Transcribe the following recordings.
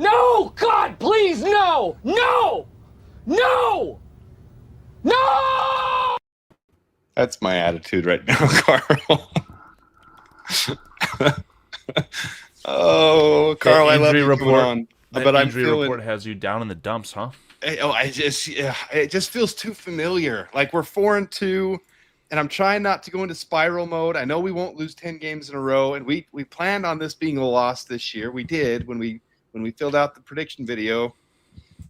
No! God, please, no! No! No! No! That's my attitude right now, Carl. Oh, Carl, I love you coming on. But I'm feeling... report has you down in the dumps, huh? It just feels too familiar. Like we're 4-2, and I'm trying not to go into spiral mode. I know we won't lose 10 games in a row, and we planned on this being a loss this year. We did when we filled out the prediction video.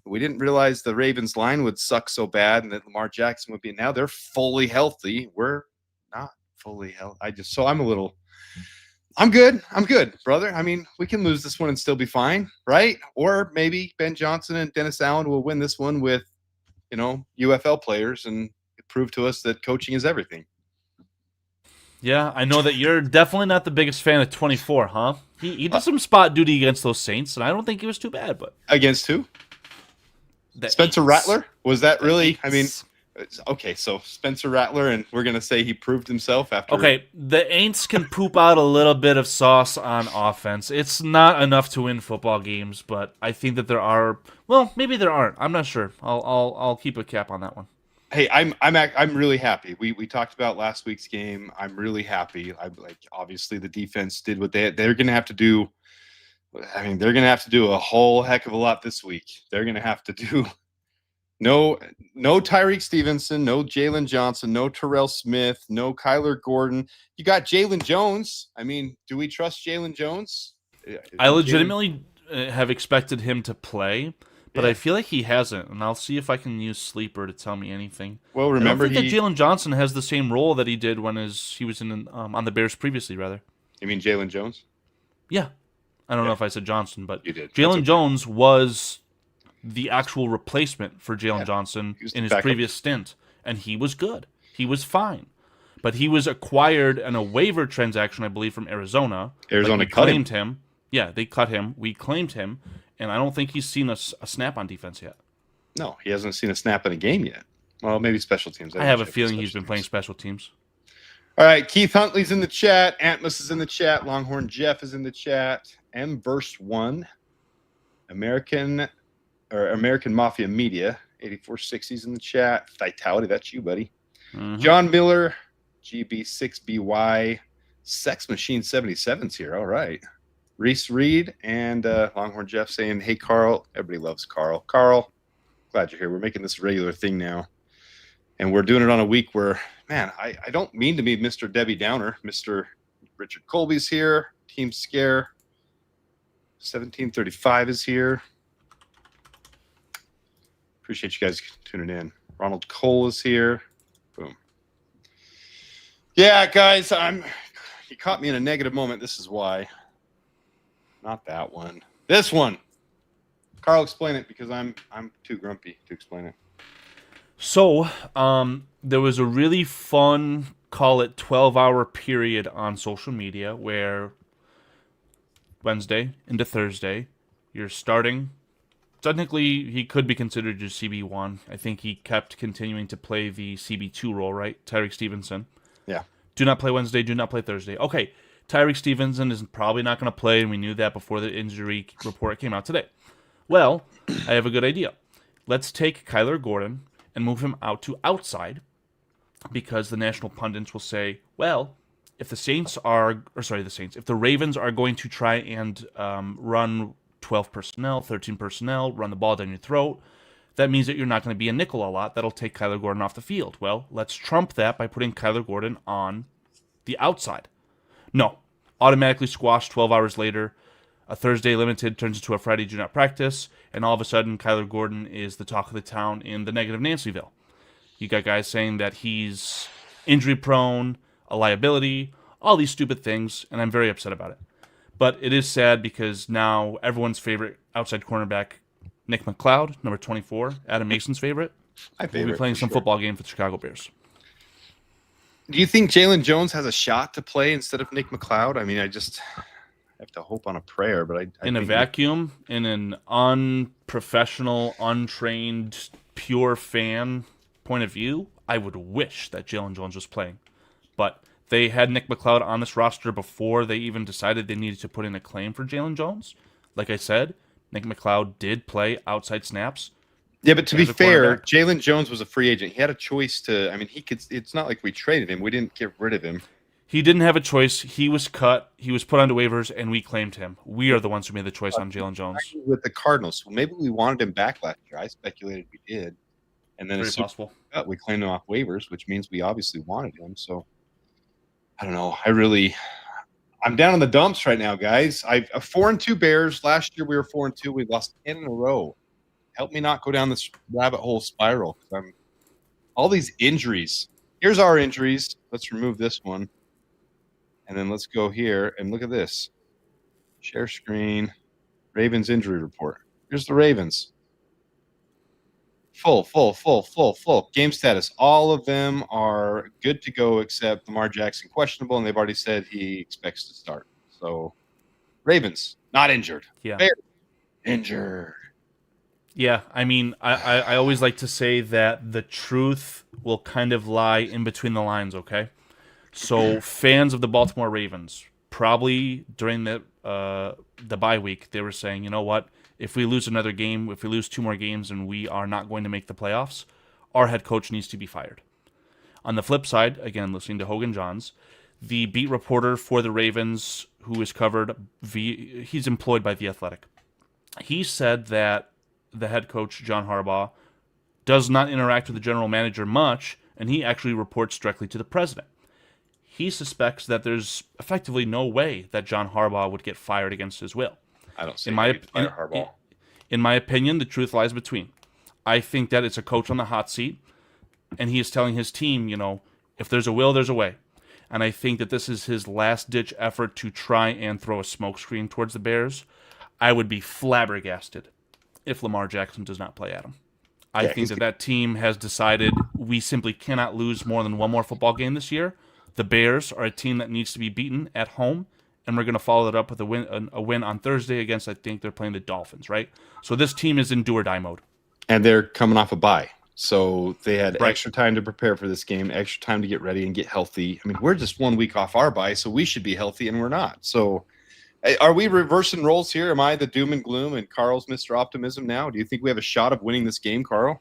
We didn't realize the Ravens line would suck so bad, and that Lamar Jackson would be. Now they're fully healthy. We're not fully healthy. I'm good. I'm good, brother. I mean, we can lose this one and still be fine, right? Or maybe Ben Johnson and Dennis Allen will win this one with, UFL players and prove to us that coaching is everything. Yeah, I know that you're definitely not the biggest fan of 24, huh? He did some spot duty against those Saints, and I don't think he was too bad. But against who? Spencer Rattler? Was that really? I mean, okay, so Spencer Rattler, and we're going to say he proved himself after... Okay, the Aints can poop out a little bit of sauce on offense. It's not enough to win football games, but I think that there are... Well, maybe there aren't. I'm not sure. I'll keep a cap on that one. Hey, I'm really happy. We talked about last week's game. I'm really happy. Obviously the defense did what they're going to have to do. I mean, they're going to have to do a whole heck of a lot this week. They're going to have to do... No Tyreek Stevenson, no Jalen Johnson, no Terrell Smith, no Kyler Gordon. You got Jalen Jones. I mean, do we trust Jalen Jones? I legitimately have expected him to play, but I feel like he hasn't, and I'll see if I can use Sleeper to tell me anything. Well, remember, I don't think that Jalen Johnson has the same role that he did when he was on the Bears previously, rather. You mean Jalen Jones? Yeah. I don't know if I said Johnson, but you did. Jalen Jones was the actual replacement for Jalen Johnson in his previous stint, and he was good. He was fine. But he was acquired in a waiver transaction, I believe, from Arizona. Arizona claimed him. Yeah, they cut him. We claimed him, and I don't think he's seen a snap on defense yet. No, he hasn't seen a snap in a game yet. Well, maybe special teams. I have a feeling he's been playing special teams. All right, Keith Huntley's in the chat. Antmus is in the chat. Longhorn Jeff is in the chat. M-Verse1. American Mafia Media, 8460s in the chat. Vitality, that's you, buddy. Mm-hmm. John Miller, GB6BY, Sex Machine 77's here. All right. Reese Reed and Longhorn Jeff saying, hey, Carl. Everybody loves Carl. Carl, glad you're here. We're making this a regular thing now. And we're doing it on a week where, man, I don't mean to be Mr. Debbie Downer. Mr. Richard Colby's here. Team Scare. 1735 is here. Appreciate you guys tuning in. Ronald Cole is here. Boom. Yeah, guys, you caught me in a negative moment. This is why. Not that one. This one. Carl, explain it because I'm too grumpy to explain it. So, there was a really fun, call it 12-hour period on social media where Wednesday into Thursday, you're starting. Technically, he could be considered your CB1. I think he kept continuing to play the CB2 role, right? Tyreek Stevenson. Yeah. Do not play Wednesday, do not play Thursday. Okay, Tyreek Stevenson is probably not going to play, and we knew that before the injury report came out today. Well, I have a good idea. Let's take Kyler Gordon and move him out to outside, because the national pundits will say, well, if the Ravens are going to try and run 12 personnel, 13 personnel, run the ball down your throat, that means that you're not going to be a nickel a lot. That'll take Kyler Gordon off the field. Well, let's trump that by putting Kyler Gordon on the outside. No. Automatically squashed 12 hours later. A Thursday limited turns into a Friday do not practice, and all of a sudden Kyler Gordon is the talk of the town in the negative Nancyville. You got guys saying that he's injury prone, a liability, all these stupid things, and I'm very upset about it. But it is sad because now everyone's favorite outside cornerback, Nick McLeod, number 24, Adam Mason's favorite, will be playing some football game for the Chicago Bears. Do you think Jalen Jones has a shot to play instead of Nick McLeod? I mean, I just have to hope on a prayer, but I in a vacuum, in an unprofessional, untrained, pure fan point of view, I would wish that Jalen Jones was playing. But they had Nick McLeod on this roster before they even decided they needed to put in a claim for Jalen Jones. Like I said, Nick McLeod did play outside snaps. Yeah, but to be As a fair, cornerback. Jalen Jones was a free agent. He had a choice to. I mean, he could. It's not like we traded him. We didn't get rid of him. He didn't have a choice. He was cut. He was put onto waivers, and we claimed him. We are the ones who made the choice on Jalen Jones. With the Cardinals, so maybe we wanted him back last year. I speculated we did, and then Very as soon possible. as we claimed him off waivers, which means we obviously wanted him. So I don't know. I'm down in the dumps right now, guys. I've 4-2 Bears. Last year we were 4-2. We lost 10 in a row. Help me not go down this rabbit hole spiral. All these injuries. Here's our injuries. Let's remove this one. And then let's go here and look at this. Share screen. Ravens injury report. Here's the Ravens. Full. Game status. All of them are good to go except Lamar Jackson questionable, and they've already said he expects to start. So Ravens, not injured. Yeah. Bears, injured. Yeah, I mean, I always like to say that the truth will kind of lie in between the lines, okay? So fans of the Baltimore Ravens, probably during the bye week, they were saying, you know what? If we lose another game, if we lose 2 more games and we are not going to make the playoffs, our head coach needs to be fired. On the flip side, again, listening to Hogan Johns, the beat reporter for the Ravens, who is covered, he's employed by The Athletic. He said that the head coach, John Harbaugh, does not interact with the general manager much, and he actually reports directly to the president. He suspects that there's effectively no way that John Harbaugh would get fired against his will. I don't see Harbaugh. In my opinion, the truth lies between. I think that it's a coach on the hot seat, and he is telling his team, you know, if there's a will, there's a way. And I think that this is his last-ditch effort to try and throw a smokescreen towards the Bears. I would be flabbergasted if Lamar Jackson does not play Adam. I think that team has decided we simply cannot lose more than one more football game this year. The Bears are a team that needs to be beaten at home, and we're going to follow that up with a win on Thursday against, I think they're playing the Dolphins, right? So this team is in do-or-die mode. And they're coming off a bye. So they had extra time to prepare for this game, extra time to get ready and get healthy. I mean, we're just 1 week off our bye, so we should be healthy, and we're not. So are we reversing roles here? Am I the doom and gloom and Carl's Mr. Optimism now? Do you think we have a shot of winning this game, Carl?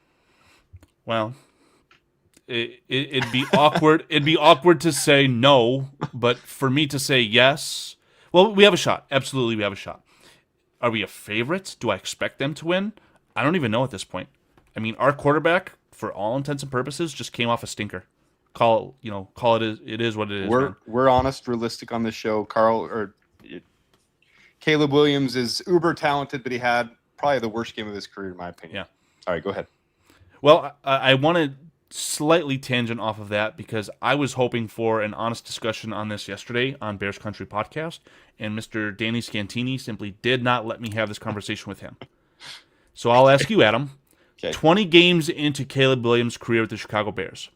Well, it'd be awkward. It'd be awkward to say no, but for me to say yes, well, we have a shot. Absolutely, we have a shot. Are we a favorite? Do I expect them to win? I don't even know at this point. I mean, our quarterback, for all intents and purposes, just came off a stinker. Call it is what it is. We're honest, realistic on this show. Caleb Williams is uber talented, but he had probably the worst game of his career, in my opinion. Yeah. All right, go ahead. Well, I want to slightly tangent off of that because I was hoping for an honest discussion on this yesterday on Bears Country Podcast, and Mr. Danny Scantini simply did not let me have this conversation with him. So I'll ask you, Adam. Okay. 20 games into Caleb Williams' career with the Chicago Bears.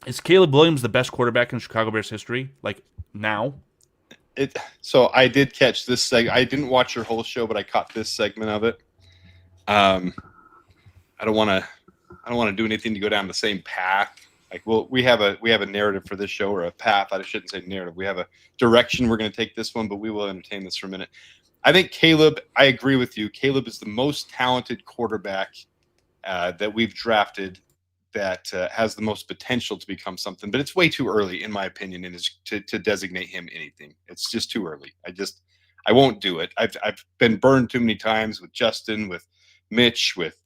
Is Caleb Williams the best quarterback in Chicago Bears history, like now? So I did catch this segment. I didn't watch your whole show, but I caught this segment of it. I don't want to do anything to go down the same path. Like, we have a narrative for this show, or a path. I shouldn't say narrative. We have a direction we're going to take this one, but we will entertain this for a minute. I think Caleb. I agree with you. Caleb is the most talented quarterback that we've drafted that has the most potential to become something, but it's way too early, in my opinion, to designate him anything. It's just too early. I won't do it. I've been burned too many times with Justin, with Mitch, with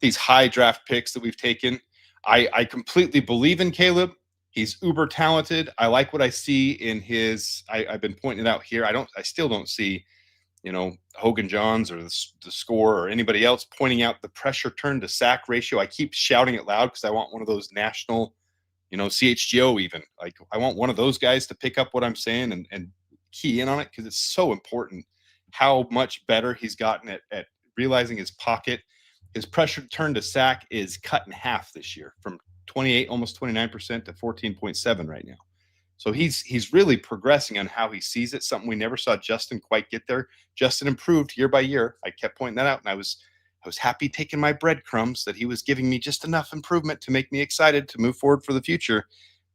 these high draft picks that we've taken. I completely believe in Caleb. He's uber talented. I like what I see in his. I've been pointing it out here. I still don't see Hogan Johns or the score or anybody else pointing out the pressure turn to sack ratio. I keep shouting it loud because I want one of those national, CHGO even. Like, I want one of those guys to pick up what I'm saying and key in on it, because it's so important how much better he's gotten at realizing his pocket. His pressure turn to sack is cut in half this year, from 28, almost 29% to 14.7 right now. So he's really progressing on how he sees it, something we never saw Justin quite get there. Justin improved year by year. I kept pointing that out, and I was happy taking my breadcrumbs that he was giving me just enough improvement to make me excited to move forward for the future.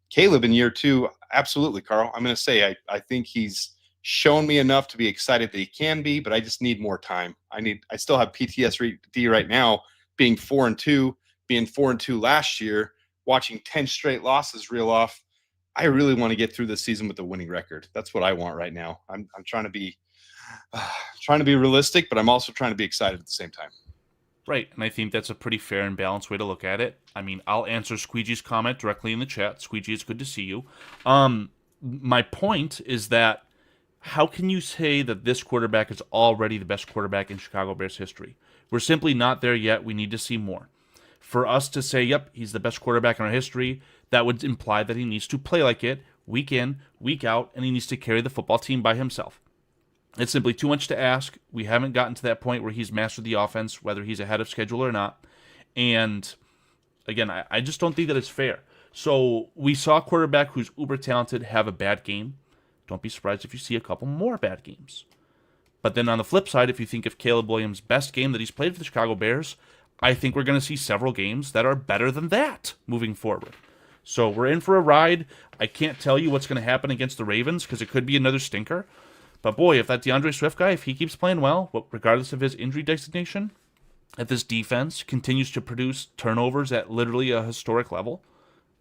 Caleb in year 2, absolutely, Carl. I'm going to say I think he's shown me enough to be excited that he can be, but I just need more time. I still have PTSD right now, being 4-2, being 4-2 last year, watching 10 straight losses reel off. I really want to get through this season with a winning record. That's what I want right now. I'm trying to be realistic, but I'm also trying to be excited at the same time. Right, and I think that's a pretty fair and balanced way to look at it. I mean, I'll answer Squeegee's comment directly in the chat. Squeegee, it's good to see you. My point is that how can you say that this quarterback is already the best quarterback in Chicago Bears history? We're simply not there yet. We need to see more. For us to say, yep, he's the best quarterback in our history, that would imply that he needs to play like it week in, week out, and he needs to carry the football team by himself. It's simply too much to ask. We haven't gotten to that point where he's mastered the offense, whether he's ahead of schedule or not. And again, I just don't think that it's fair. So we saw a quarterback who's uber talented have a bad game. Don't be surprised if you see a couple more bad games. But then on the flip side, if you think of Caleb Williams' best game that he's played for the Chicago Bears, I think we're going to see several games that are better than that moving forward. So we're in for a ride. I can't tell you what's going to happen against the Ravens because it could be another stinker. But boy, if that DeAndre Swift guy, if he keeps playing well, regardless of his injury designation, if this defense continues to produce turnovers at literally a historic level,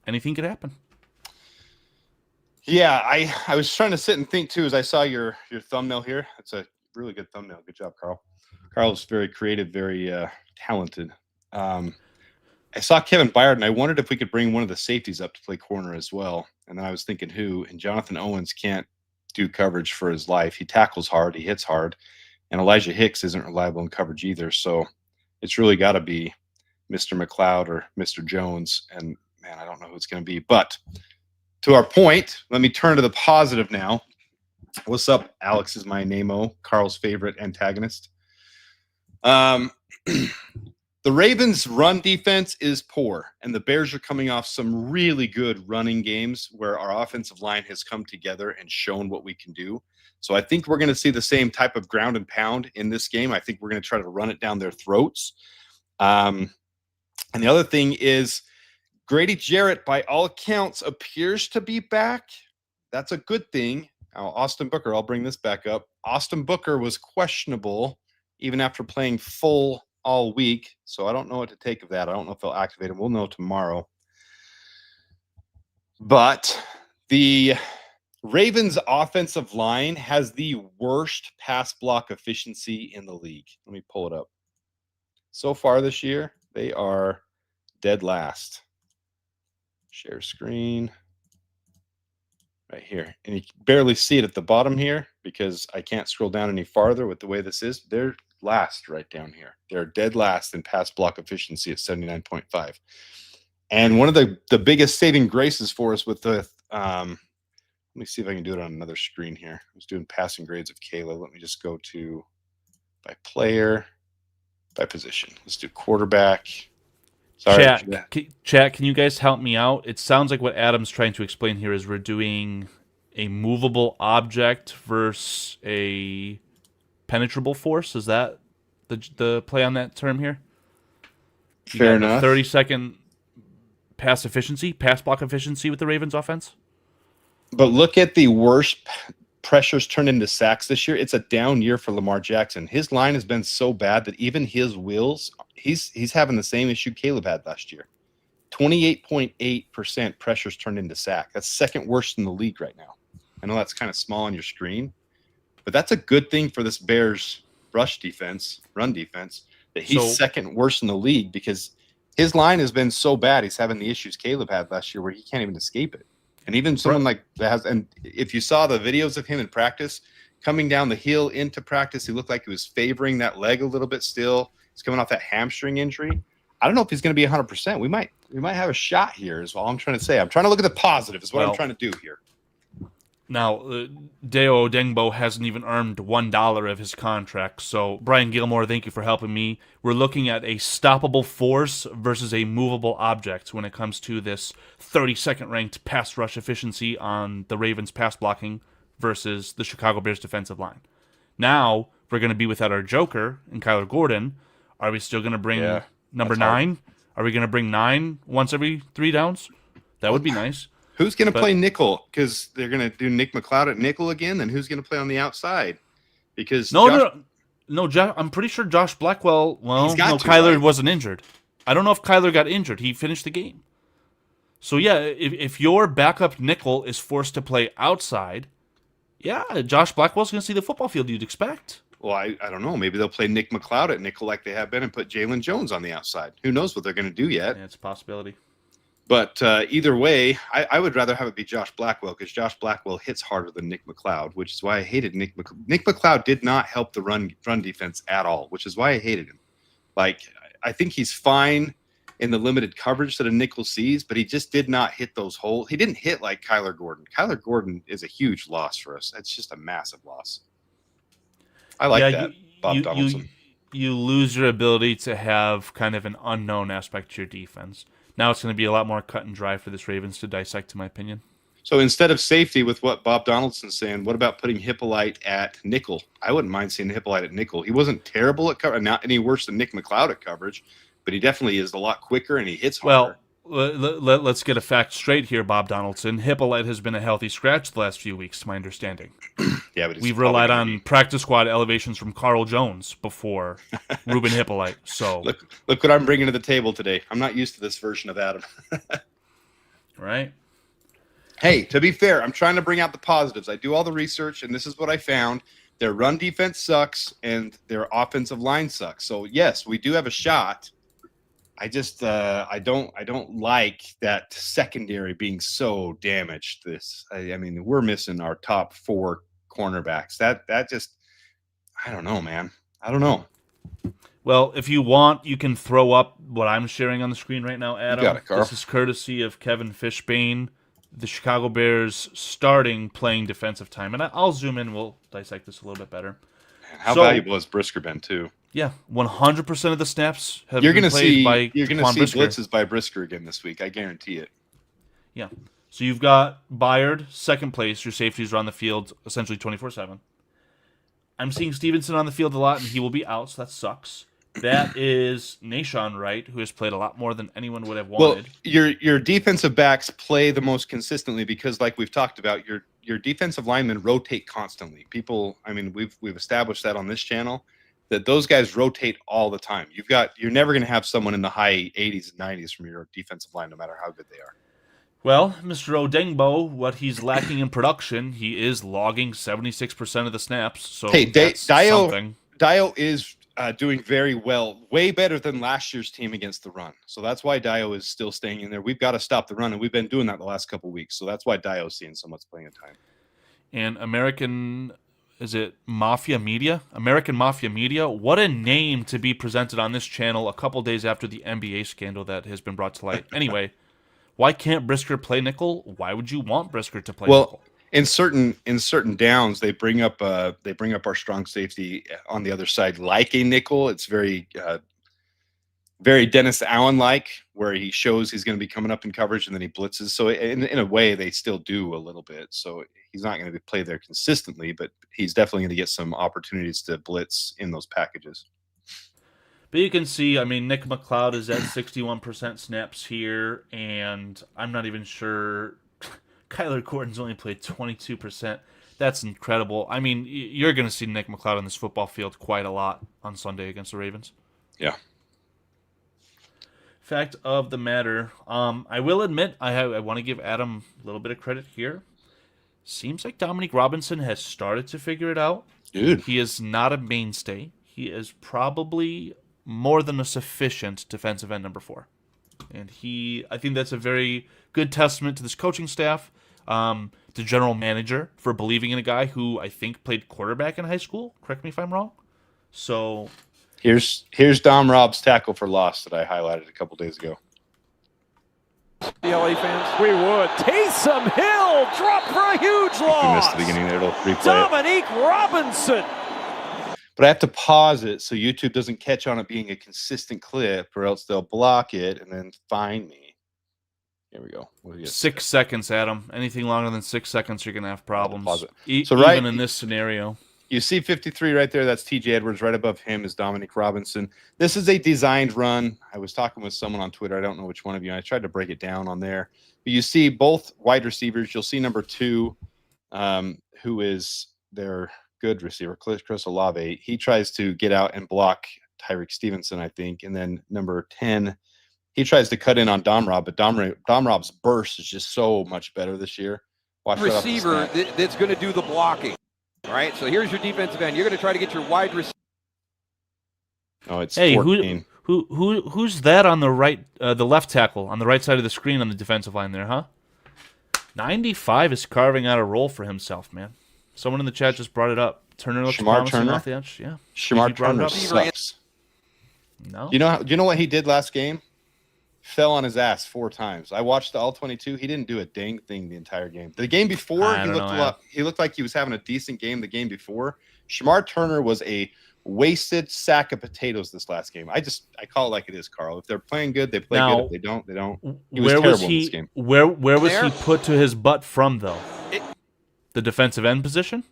anything could happen. Yeah, I was trying to sit and think too as I saw your thumbnail here. It's a really good thumbnail. Good job, Carl. Carl's very creative, very talented. I saw Kevin Byard, and I wondered if we could bring one of the safeties up to play corner as well. And then I was thinking who, and Jonathan Owens can't do coverage for his life. He tackles hard, he hits hard, and Elijah Hicks isn't reliable in coverage either. So it's really got to be Mr. McLeod or Mr. Jones. And man, I don't know who it's going to be. But to our point, let me turn to the positive now. What's up? Alex is my name-o, Carl's favorite antagonist. The Ravens' run defense is poor, and the Bears are coming off some really good running games where our offensive line has come together and shown what we can do. So I think we're going to see the same type of ground and pound in this game. I think we're going to try to run it down their throats. And the other thing is Grady Jarrett, by all accounts, appears to be back. That's a good thing. Now, Austin Booker, I'll bring this back up. Austin Booker was questionable even after playing full all week, so I don't know what to take of that. I don't know if they'll activate him. We'll know tomorrow. But the Ravens' offensive line has the worst pass block efficiency in the league. Let me pull it up. So far this year, they are dead last. Share screen. Right here. And you can barely see it at the bottom here because I can't scroll down any farther with the way this is. They're last right down here. They're dead last in pass block efficiency at 79.5. And one of the biggest saving graces for us with the let me see if I can do it on another screen here. I was doing passing grades of Kayla. Let me just go to by player, by position. Let's do quarterback. Sorry. Chat, can you guys help me out? It sounds like what Adam's trying to explain here is we're doing a movable object versus a penetrable force. Is that the play on that term here? Fair enough. 30-second pass block efficiency with the Ravens offense. But look at the worst pressures turned into sacks this year. It's a down year for Lamar Jackson. His line has been so bad that even his wheels, he's having the same issue Caleb had last year. 28.8% pressures turned into sack. That's second worst in the league right now. I know that's kind of small on your screen, but that's a good thing for this Bears run defense, that he's second worst in the league because his line has been so bad. He's having the issues Caleb had last year where he can't even escape it. And even someone like that has, and if you saw the videos of him in practice, coming down the hill into practice, he looked like he was favoring that leg a little bit still. He's coming off that hamstring injury. I don't know if he's going to be 100%. We might have a shot here is all I'm trying to say. I'm trying to look at the positive is what I'm trying to do here. Now, Deo Odengbo hasn't even earned $1 of his contract. So, Brian Gilmore, thank you for helping me. We're looking at a stoppable force versus a movable object when it comes to this 32nd ranked pass rush efficiency on the Ravens pass blocking versus the Chicago Bears defensive line. Now, we're going to be without our joker and Kyler Gordon. Are we still going to bring number 9? Are we going to bring 9 once every 3 downs? That would be nice. Who's going to play nickel? Because they're going to do Nick McLeod at nickel again. Then who's going to play on the outside? Because no, I'm pretty sure Josh Blackwell. Well, Kyler wasn't injured. I don't know if Kyler got injured. He finished the game. So yeah, if your backup nickel is forced to play outside, yeah, Josh Blackwell's going to see the football field you'd expect. Well, I don't know. Maybe they'll play Nick McLeod at nickel like they have been and put Jalen Jones on the outside. Who knows what they're going to do yet? Yeah, it's a possibility. But either way, I would rather have it be Josh Blackwell because Josh Blackwell hits harder than Nick McLeod, which is why I hated Nick McLeod. Nick McLeod did not help the run defense at all, which is why I hated him. Like, I think he's fine in the limited coverage that a nickel sees, but he just did not hit those holes. He didn't hit like Kyler Gordon. Kyler Gordon is a huge loss for us. That's just a massive loss. I like that, Bob Donaldson. You lose your ability to have kind of an unknown aspect to your defense. Now it's going to be a lot more cut and dry for this Ravens to dissect, in my opinion. So instead of safety with what Bob Donaldson's saying, what about putting Hippolyte at nickel? I wouldn't mind seeing Hippolyte at nickel. He wasn't terrible at coverage, not any worse than Nick McLeod at coverage, but he definitely is a lot quicker and he hits harder. Well, let's get a fact straight here, Bob Donaldson. Hippolyte has been a healthy scratch the last few weeks, to my understanding. Yeah, but we've relied on practice squad elevations from Carl Jones before Ruben Hippolyte. So look what I'm bringing to the table today. I'm not used to this version of Adam. Right. Hey, to be fair, I'm trying to bring out the positives. I do all the research, and this is what I found. Their run defense sucks, and their offensive line sucks. So yes, we do have a shot. I just I don't like that secondary being so damaged. I mean, we're missing our top 4 cornerbacks. That just, I don't know, man. I don't know. Well, if you want, you can throw up what I'm sharing on the screen right now, Adam. You got it, Carl. This is courtesy of Kevin Fishbane, the Chicago Bears starting playing defensive time. And I'll zoom in. We'll dissect this a little bit better. Man, how valuable has Brisker been, too? Yeah, 100% of the snaps have been played by You're going to see Brisker. blitzes by Brisker again this week. I guarantee it. Yeah. So you've got Byard, second place. Your safeties are on the field essentially 24/7. I'm seeing Stevenson on the field a lot, and he will be out, so that sucks. That is Nahshon Wright, who has played a lot more than anyone would have wanted. Well, your defensive backs play the most consistently because, like we've talked about, your defensive linemen rotate constantly. We've established that on this channel, that those guys rotate all the time. You're never going to have someone in the high 80s and 90s from your defensive line, no matter how good they are. Well, Mr. Odengbo, what he's lacking in production, he is logging 76% of the snaps. So hey, that's something. Dio is doing very well, way better than last year's team against the run. So that's why Dio is still staying in there. We've got to stop the run, and we've been doing that the last couple of weeks. So that's why Dio's seeing so much playing time. And American Mafia Media? American Mafia Media? What a name to be presented on this channel a couple days after the NBA scandal that has been brought to light. Anyway, why can't Brisker play nickel? Why would you want Brisker to play nickel? In certain downs, they bring up our strong safety on the other side like a nickel. It's very Dennis Allen-like, where he shows he's going to be coming up in coverage and then he blitzes. So in a way, they still do a little bit. So he's not going to play there consistently, but he's definitely going to get some opportunities to blitz in those packages. But you can see, Nick McLeod is at 61% snaps here, and I'm not even sure Kyler Gordon's only played 22%. That's incredible. You're going to see Nick McLeod on this football field quite a lot on Sunday against the Ravens. Yeah. Fact of the matter, I will admit, I want to give Adam a little bit of credit here. Seems like Dominique Robinson has started to figure it out. Dude. He is not a mainstay. He is probably more than a sufficient defensive end number 4. And I think that's a very good testament to this coaching staff, the general manager for believing in a guy who I think played quarterback in high school. Correct me if I'm wrong. So here's Dom Rob's tackle for loss that I highlighted a couple days ago. The LA fans, we would. Taysom Hill dropped for a huge loss. You missed the beginning there. It'll replay Dominique Robinson. But I have to pause it so YouTube doesn't catch on it being a consistent clip, or else they'll block it and then fine me. Here we go. 6 seconds, Adam. Anything longer than 6 seconds, you're going to have problems. Pause it. Even in this scenario. You see 53 right there. That's TJ Edwards. Right above him is Dominic Robinson. This is a designed run. I was talking with someone on Twitter. I don't know which one of you. I tried to break it down on there. But you see both wide receivers. You'll see number 2, who is their good receiver, Chris Olave. He tries to get out and block Tyreek Stevenson, I think. And then number 10, he tries to cut in on Domrob. But Domrob's burst is just so much better this year. Watch receiver that's going to do the blocking. All right, so here's your defensive end. You're going to try to get your wide receiver. Oh, it's hey, 14. who's that on the right, the left tackle on the right side of the screen on the defensive line there, huh? 95 is carving out a role for himself, man. Someone in the chat just brought it up. Turner looks promising off the edge. Yeah, Shamar Turner sucks. No, Do you know what he did last game? Fell on his ass 4 times. I watched the all-22. He didn't do a dang thing the entire game. The game before, he looked like he was having a decent game the game before. Shamar Turner was a wasted sack of potatoes this last game. I call it like it is, Carl. If they're playing good, they play good. If they don't, they don't. He was terrible in this game. Where was he put to his butt from, though? The defensive end position?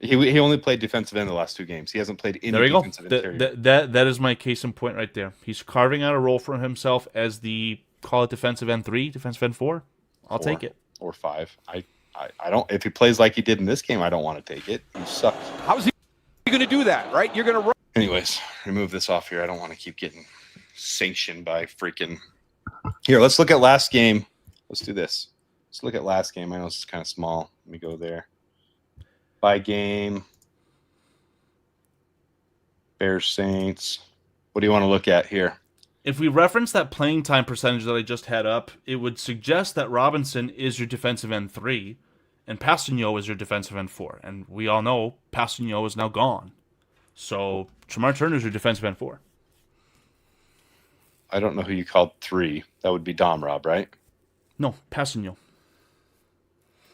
He only played defensive end the last 2 games. He hasn't played any defensive interior. That is my case in point right there. He's carving out a role for himself as the, call it defensive end 3, defensive end 4. I'll take it. Or 5. I don't. If he plays like he did in this game, I don't want to take it. He sucks. How's he going to do that, right? You're going to run. Anyways, remove this off here. I don't want to keep getting sanctioned by freaking. Here, let's look at last game. Let's do this. Let's look at last game. I know this is kind of small. Let me go there. By game, Bears Saints. What do you want to look at here? If we reference that playing time percentage that I just had up, it would suggest that Robinson is your defensive end 3 and Pastigno is your defensive end 4. And we all know Pastigno is now gone. So Shamar Turner is your defensive end 4. I don't know who you called 3. That would be Domrob, right? No, Pastigno.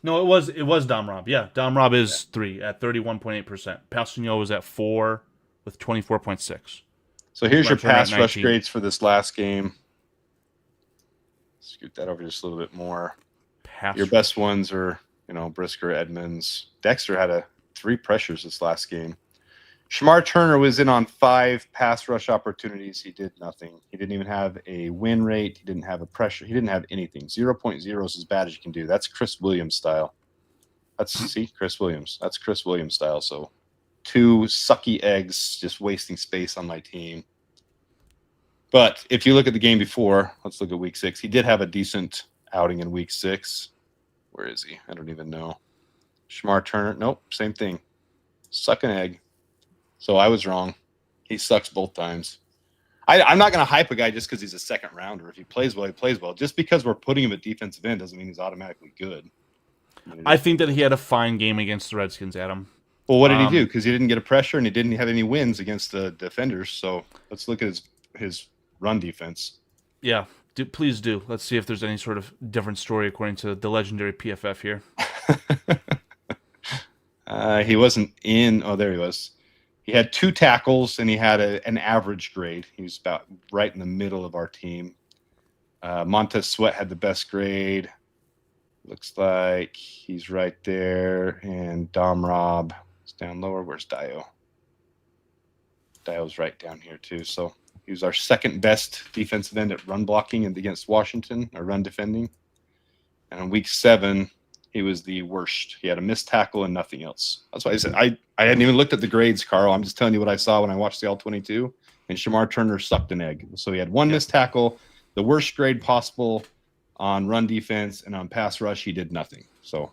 No, it was Domrob. Yeah, Domrob is 3 at 31.8%. Pastigno is at 4 with 24.6. So here's your pass rush grades for this last game. Scoot that over just a little bit more. Your best ones are, Brisker, Edmonds. Dexter had 3 pressures this last game. Shamar Turner was in on 5 pass rush opportunities. He did nothing. He didn't even have a win rate. He didn't have a pressure. He didn't have anything. 0.0 is as bad as you can do. That's Chris Williams style. Chris Williams. That's Chris Williams style. So 2 sucky eggs just wasting space on my team. But if you look at the game before, let's look at week 6. He did have a decent outing in week 6. Where is he? I don't even know. Shamar Turner. Nope, same thing. Suck an egg. So I was wrong. He sucks both times. I'm not going to hype a guy just because he's a second rounder. If he plays well, he plays well. Just because we're putting him at defensive end doesn't mean he's automatically good. I think that he had a fine game against the Redskins, Adam. Well, what did he do? Because he didn't get a pressure and he didn't have any wins against the defenders. So let's look at his run defense. Yeah, please do. Let's see if there's any sort of different story according to the legendary PFF here. He wasn't in. Oh, there he was. He had 2 tackles, and he had an average grade. He was about right in the middle of our team. Montez Sweat had the best grade. Looks like he's right there. And Dom Rob is down lower. Where's Dio? Dio's right down here, too. So he was our second best defensive end at run blocking and against Washington, or run defending. And in week 7, he was the worst. He had a missed tackle and nothing else. That's why I said I hadn't even looked at the grades, Carl. I'm just telling you what I saw when I watched the All-22. And Shamar Turner sucked an egg. So he had 1 missed tackle, the worst grade possible on run defense, and on pass rush, he did nothing. So,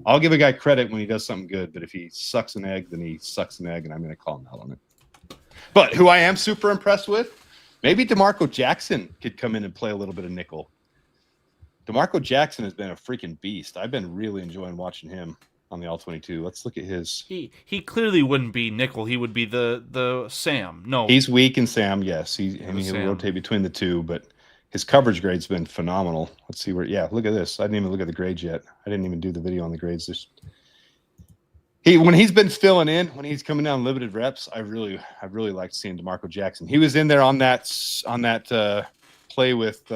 I'll give a guy credit when he does something good, but if he sucks an egg, then he sucks an egg, and I'm going to call him out on it. But who I am super impressed with, maybe DeMarco Jackson could come in and play a little bit of nickel. DeMarco Jackson has been a freaking beast. I've been really enjoying watching him on the All-22. Let's look at his. He clearly wouldn't be nickel. He would be the Sam. No, he's weak in Sam. Yes, he'll rotate between the 2, but his coverage grade's been phenomenal. Let's see where. Yeah, look at this. I didn't even look at the grades yet. I didn't even do the video on the grades. When he's been filling in, when he's coming down limited reps, I really liked seeing DeMarco Jackson. He was in there on that play with.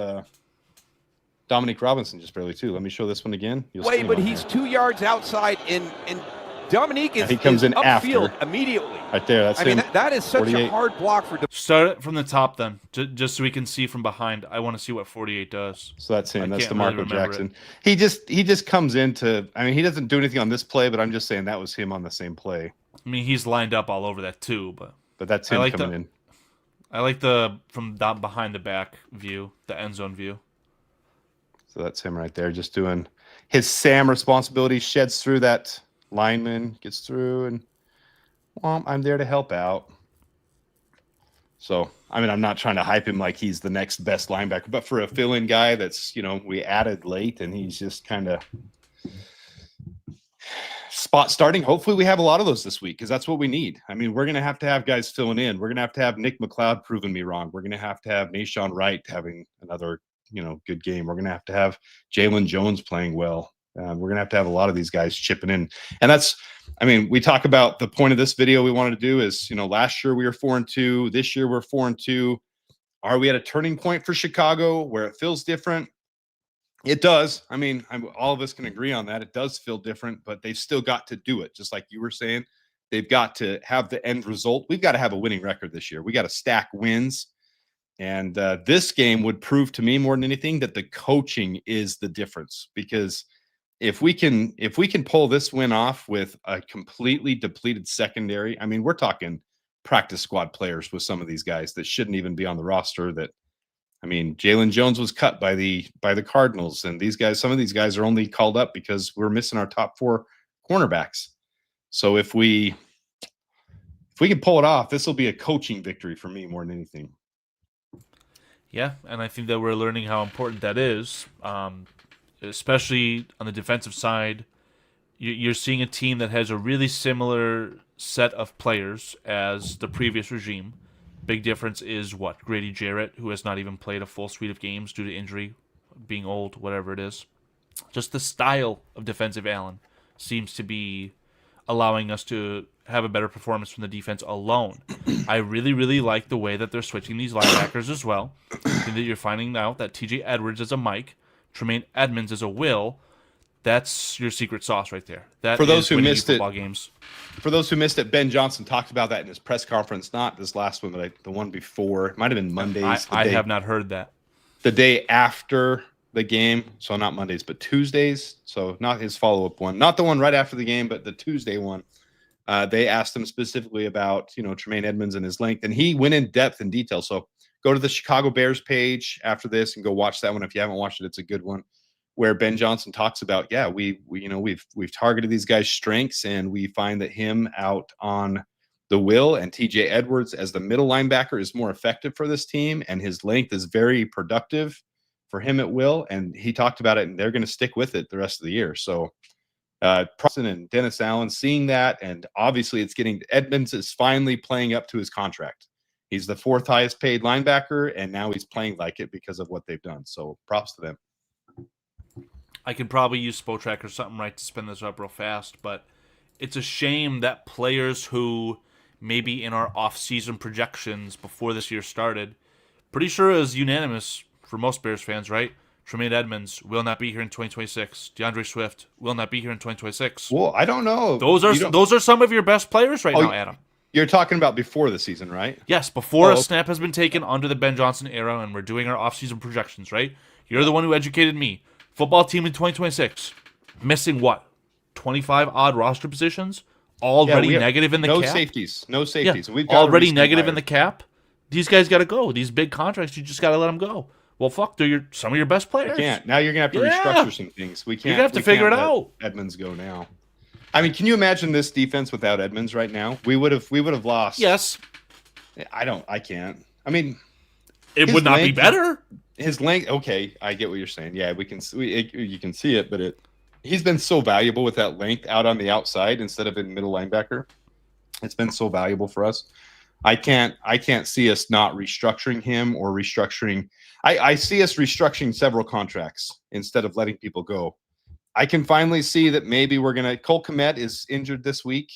Dominic Robinson just barely too. Let me show this one again. But he's 2 yards outside and Dominique is, he comes in upfield after. immediately. Right there, that's I mean, him. that is such 48. a hard block for. Start it from the top then, just so we can see from behind. I want to see what 48 does. So that's him. I That's can't really DeMarco remember Jackson. He just comes into. I mean, he doesn't do anything on this play, but I'm just saying that was him on the same play. I mean, he's lined up all over that too, but that's him coming in. I like the from behind the back view, the end zone view. So that's him right there, just doing his Sam responsibility, sheds through that lineman, gets through, and well, I'm there to help out. So, I mean, I'm not trying to hype him like he's the next best linebacker, but for a fill-in guy that's, we added late and he's just kind of spot starting. Hopefully we have a lot of those this week because that's what we need. I mean, we're going to have guys filling in. We're going to have Nick McLeod proving me wrong. We're going to have Nashawn Wright having another, good game. We're going to have Jalen Jones playing well. We're going to have a lot of these guys chipping in. And that's, I mean, we talk about the point of this video we wanted to do is, last year we were 4-2. This year we're 4-2. Are we at a turning point for Chicago where it feels different? It does. I mean, all of us can agree on that. It does feel different, but they've still got to do it. Just like you were saying, they've got to have the end result. We've got to have a winning record this year. We got to stack wins. And this game would prove to me more than anything that the coaching is the difference, because if we can pull this win off with a completely depleted secondary, I mean, we're talking practice squad players with some of these guys that shouldn't even be on the roster. Jalen Jones was cut by the Cardinals, and some of these guys are only called up because we're missing our top 4 cornerbacks. So if we can pull it off, this will be a coaching victory for me more than anything. Yeah, and I think that we're learning how important that is. Especially on the defensive side, you're seeing a team that has a really similar set of players as the previous regime. Big difference is Grady Jarrett, who has not even played a full suite of games due to injury, being old, whatever it is. Just the style of defensive Allen seems to be allowing us to have a better performance from the defense alone. I really, really like the way that they're switching these linebackers as well. I think that you're finding out that TJ Edwards is a Mike, Tremaine Edmonds is a Will. That's your secret sauce right there. That for those who missed it, games. For those who missed it, Ben Johnson talked about that in his press conference. Not this last one, but the one before. It might have been Mondays. I have not heard that. The day after the game, so not Mondays, but Tuesdays. So not his follow-up one, not the one right after the game, but the Tuesday one. They asked him specifically about Tremaine Edmonds and his length, and he went in depth and detail. So go to the Chicago Bears page after this and go watch that one if you haven't watched it. It's a good one, where Ben Johnson talks about, we've targeted these guys' strengths, and we find that him out on the Will and TJ Edwards as the middle linebacker is more effective for this team, and his length is very productive for him at Will. And he talked about it, and they're going to stick with it the rest of the year. So Preston and Dennis Allen seeing that, and obviously it's getting Edmonds is finally playing up to his contract. He's the 4th highest paid linebacker, and now he's playing like it because of what they've done. So props to them. I could probably use Spotrack or something to spin this up real fast, but it's a shame that players who maybe in our off-season projections before this year started, pretty sure it was unanimous for most Bears fans, right? Tremaine Edmonds will not be here in 2026. DeAndre Swift will not be here in 2026. Well, I don't know. Those are some of your best players right now, Adam. You're talking about before the season, right? Yes, before a snap has been taken under the Ben Johnson era, and we're doing our off-season projections, right? You're the one who educated me. Football team in 2026, missing 25 odd roster positions, already negative in the cap. No safeties. Yeah, already negative in the cap. These guys got to go. These big contracts, you just got to let them go. Well, fuck, they're some of your best players. We can't. Now you're gonna have to restructure some things. We can't. You're gonna have to figure it out. Edmonds go now. I mean, can you imagine this defense without Edmonds right now? We would have lost. Yes. I can't. I mean, it would not be better. His length, okay, I get what you're saying. Yeah, you can see it, but he's been so valuable with that length out on the outside instead of in middle linebacker. It's been so valuable for us. I can't see us not restructuring him or restructuring. I see us restructuring several contracts instead of letting people go. I can finally see that maybe we're gonna. Cole Kmet is injured this week.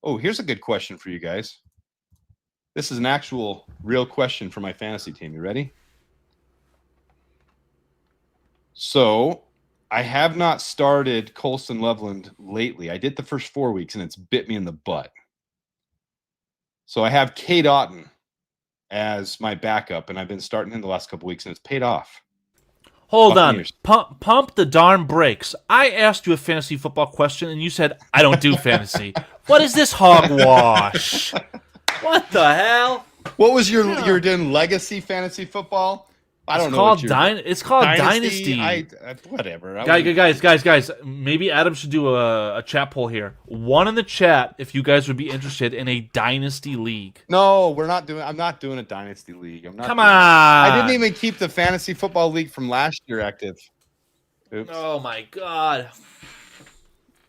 Oh, here's a good question for you guys. This is an actual real question for my fantasy team. You ready? So I have not started Colston Loveland lately. I did the first 4 weeks, and it's bit me in the butt. So I have Kate Otten as my backup, and I've been starting him the last couple weeks, and it's paid off. Hold Buccaneers. on. Pump the darn brakes. I asked you a fantasy football question, and you said, I don't do fantasy. What is this hogwash? What the hell? What was you're doing legacy fantasy football? I don't know. It's called Dynasty. Whatever. Guys. Maybe Adam should do a chat poll here. One in the chat if you guys would be interested in a Dynasty league. No, I'm not doing a Dynasty league. Come on. I didn't even keep the fantasy football league from last year active. Oops. Oh my god.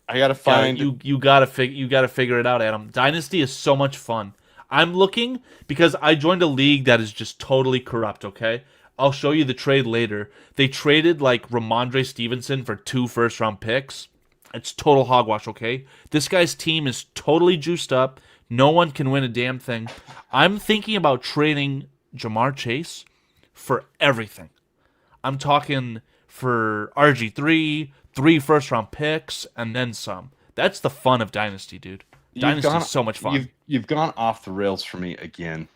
I gotta find you gotta figure it out, Adam. Dynasty is so much fun. I'm looking because I joined a league that is just totally corrupt, okay? I'll show you the trade later. They traded like Ramondre Stevenson for 2 first-round picks. It's total hogwash, okay? This guy's team is totally juiced up. No one can win a damn thing. I'm thinking about trading Jamar Chase for everything. I'm talking for RG3, 3 first-round picks, and then some. That's the fun of Dynasty, dude. Dynasty is so much fun. You've gone off the rails for me again.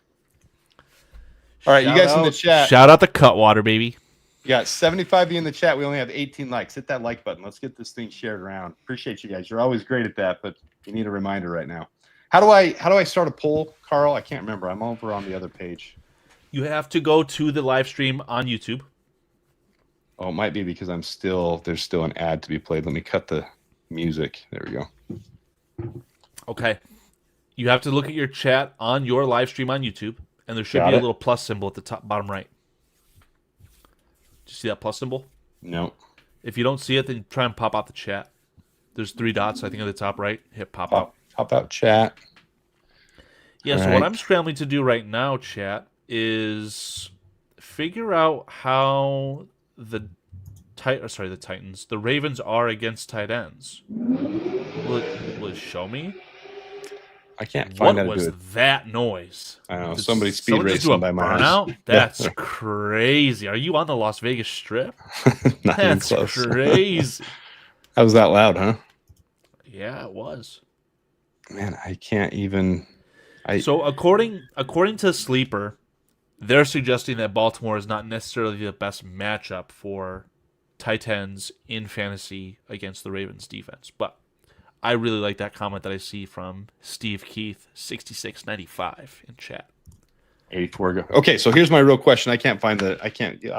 All right, you guys in the chat. Shout out the Cutwater, baby. You got 75 of you in the chat. We only have 18 likes. Hit that like button. Let's get this thing shared around. Appreciate you guys. You're always great at that, but you need a reminder right now. How do I start a poll, Carl? I can't remember. I'm over on the other page. You have to go to the live stream on YouTube. Oh, it might be because there's still an ad to be played. Let me cut the music. There we go. Okay. You have to look at your chat on your live stream on YouTube, and there should be a little plus symbol at the top bottom right. Do you see that plus symbol? No. If you don't see it, then try and pop out the chat. There's 3 dots, I think, at the top right. Hit pop out. Pop out chat. Yeah, All so right. what I'm scrambling to do right now, chat, is figure out how the Titans, the Ravens are against tight ends. Will it show me? I can't find What how to was do it. that noise? I don't know. Did Somebody speed someone just do racing a by my house. burnout? That's crazy. Are you on the Las Vegas Strip? Not even That's close. crazy. That was that loud, huh? Yeah, it was. Man, I can't even. So according to Sleeper, they're suggesting that Baltimore is not necessarily the best matchup for tight ends in fantasy against the Ravens defense. But I really like that comment that I see from Steve Keith, 6695 in chat. 84 go. Okay, so here's my real question. I can't find I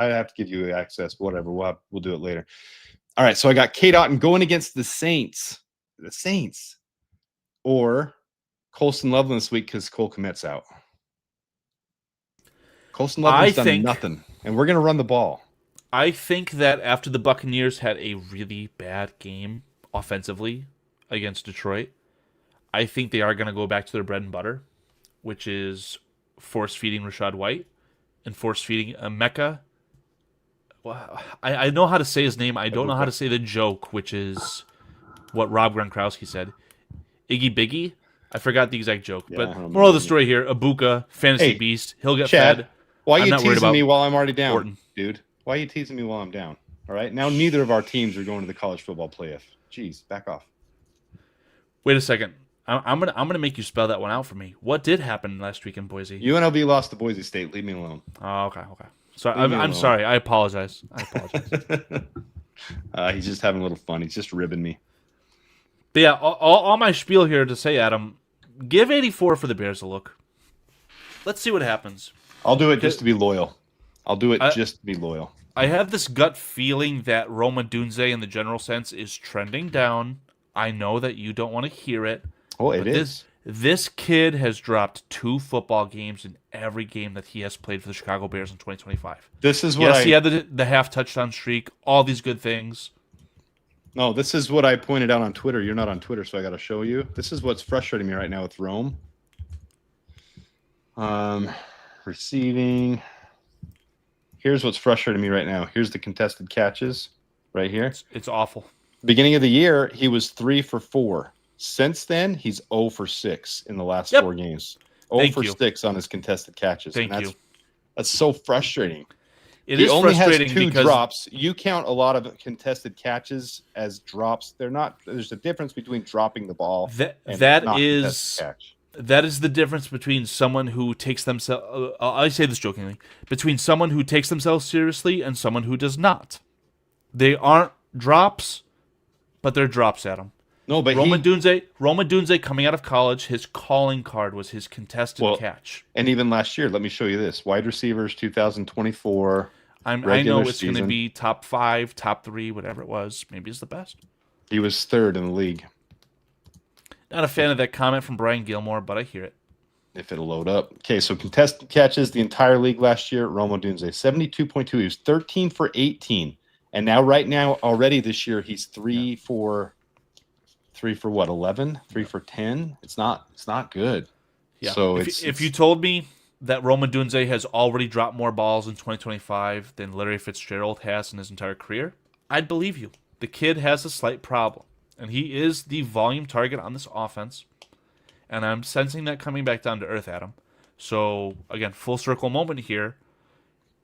have to give you access. Whatever. We'll do it later. All right, so I got Kate Otten going against the Saints. The Saints. Or Colston Loveland this week because Cole Kmet's out. Colston Loveland's done nothing, and we're going to run the ball. I think that after the Buccaneers had a really bad game offensively against Detroit, I think they are going to go back to their bread and butter, which is force-feeding Rachaad White and force-feeding Emeka. Well, I know how to say his name. I don't know how to say the joke, which is what Rob Gronkowski said. Iggy Biggy? I forgot the exact joke. Yeah, but moral of the story here, Ibuka, fantasy beast. He'll get fed. Why are you not worried teasing about me while I'm already down, Orton. dude? Why are you teasing me while I'm down? All right? Now neither of our teams are going to the college football playoff. Jeez, back off. Wait a second. I'm gonna make you spell that one out for me. What did happen last week in Boise? UNLV lost to Boise State. Leave me alone. Oh, okay. So I'm sorry. I apologize. He's just having a little fun. He's just ribbing me. But yeah, all my spiel here to say, Adam, give 84 for the Bears a look. Let's see what happens. I'll do it just to be loyal. Just to be loyal. I have this gut feeling that Rome Odunze, in the general sense, is trending down. I know that you don't want to hear it. Oh, it is. This kid has dropped 2 football games in every game that he has played for the Chicago Bears in 2025. This is what he had the half touchdown streak, all these good things. No, this is what I pointed out on Twitter. You're not on Twitter, so I got to show you. This is what's frustrating me right now with Rome. Receiving. Here's what's frustrating me right now. Here's the contested catches right here. It's awful. Beginning of the year, he was 3 for 4. Since then, he's 0 for 6 in the last 4 games. 0 for 6 on his contested catches. Thank you. That's so frustrating. It he is only has frustrating 2 because drops. You count a lot of contested catches as drops. They're not. There's a difference between dropping the ball and that not contested is catch. that is the difference between someone who takes themselves. I say this jokingly, between someone who takes themselves seriously and someone who does not. They aren't drops, but they're drops at them. No, but Roma Odunze coming out of college, his calling card was his contested catch. And even last year, let me show you this: wide receivers 2024. I know regular it's going to season. be top 5, top 3, whatever it was. Maybe it's the best. He was 3rd in the league. Not a fan of that comment from Brian Gilmore, but I hear it. If it'll load up. Okay, so contested catches the entire league last year. Roma Odunze 72.2. He was 13 for 18, and right now already this year he's 3 for what? 11, 3 for 10. It's not good. Yeah. So if you told me that Roma Odunze has already dropped more balls in 2025 than Larry Fitzgerald has in his entire career, I'd believe you. The kid has a slight problem, and he is the volume target on this offense. And I'm sensing that coming back down to earth, Adam. So, again, full circle moment here.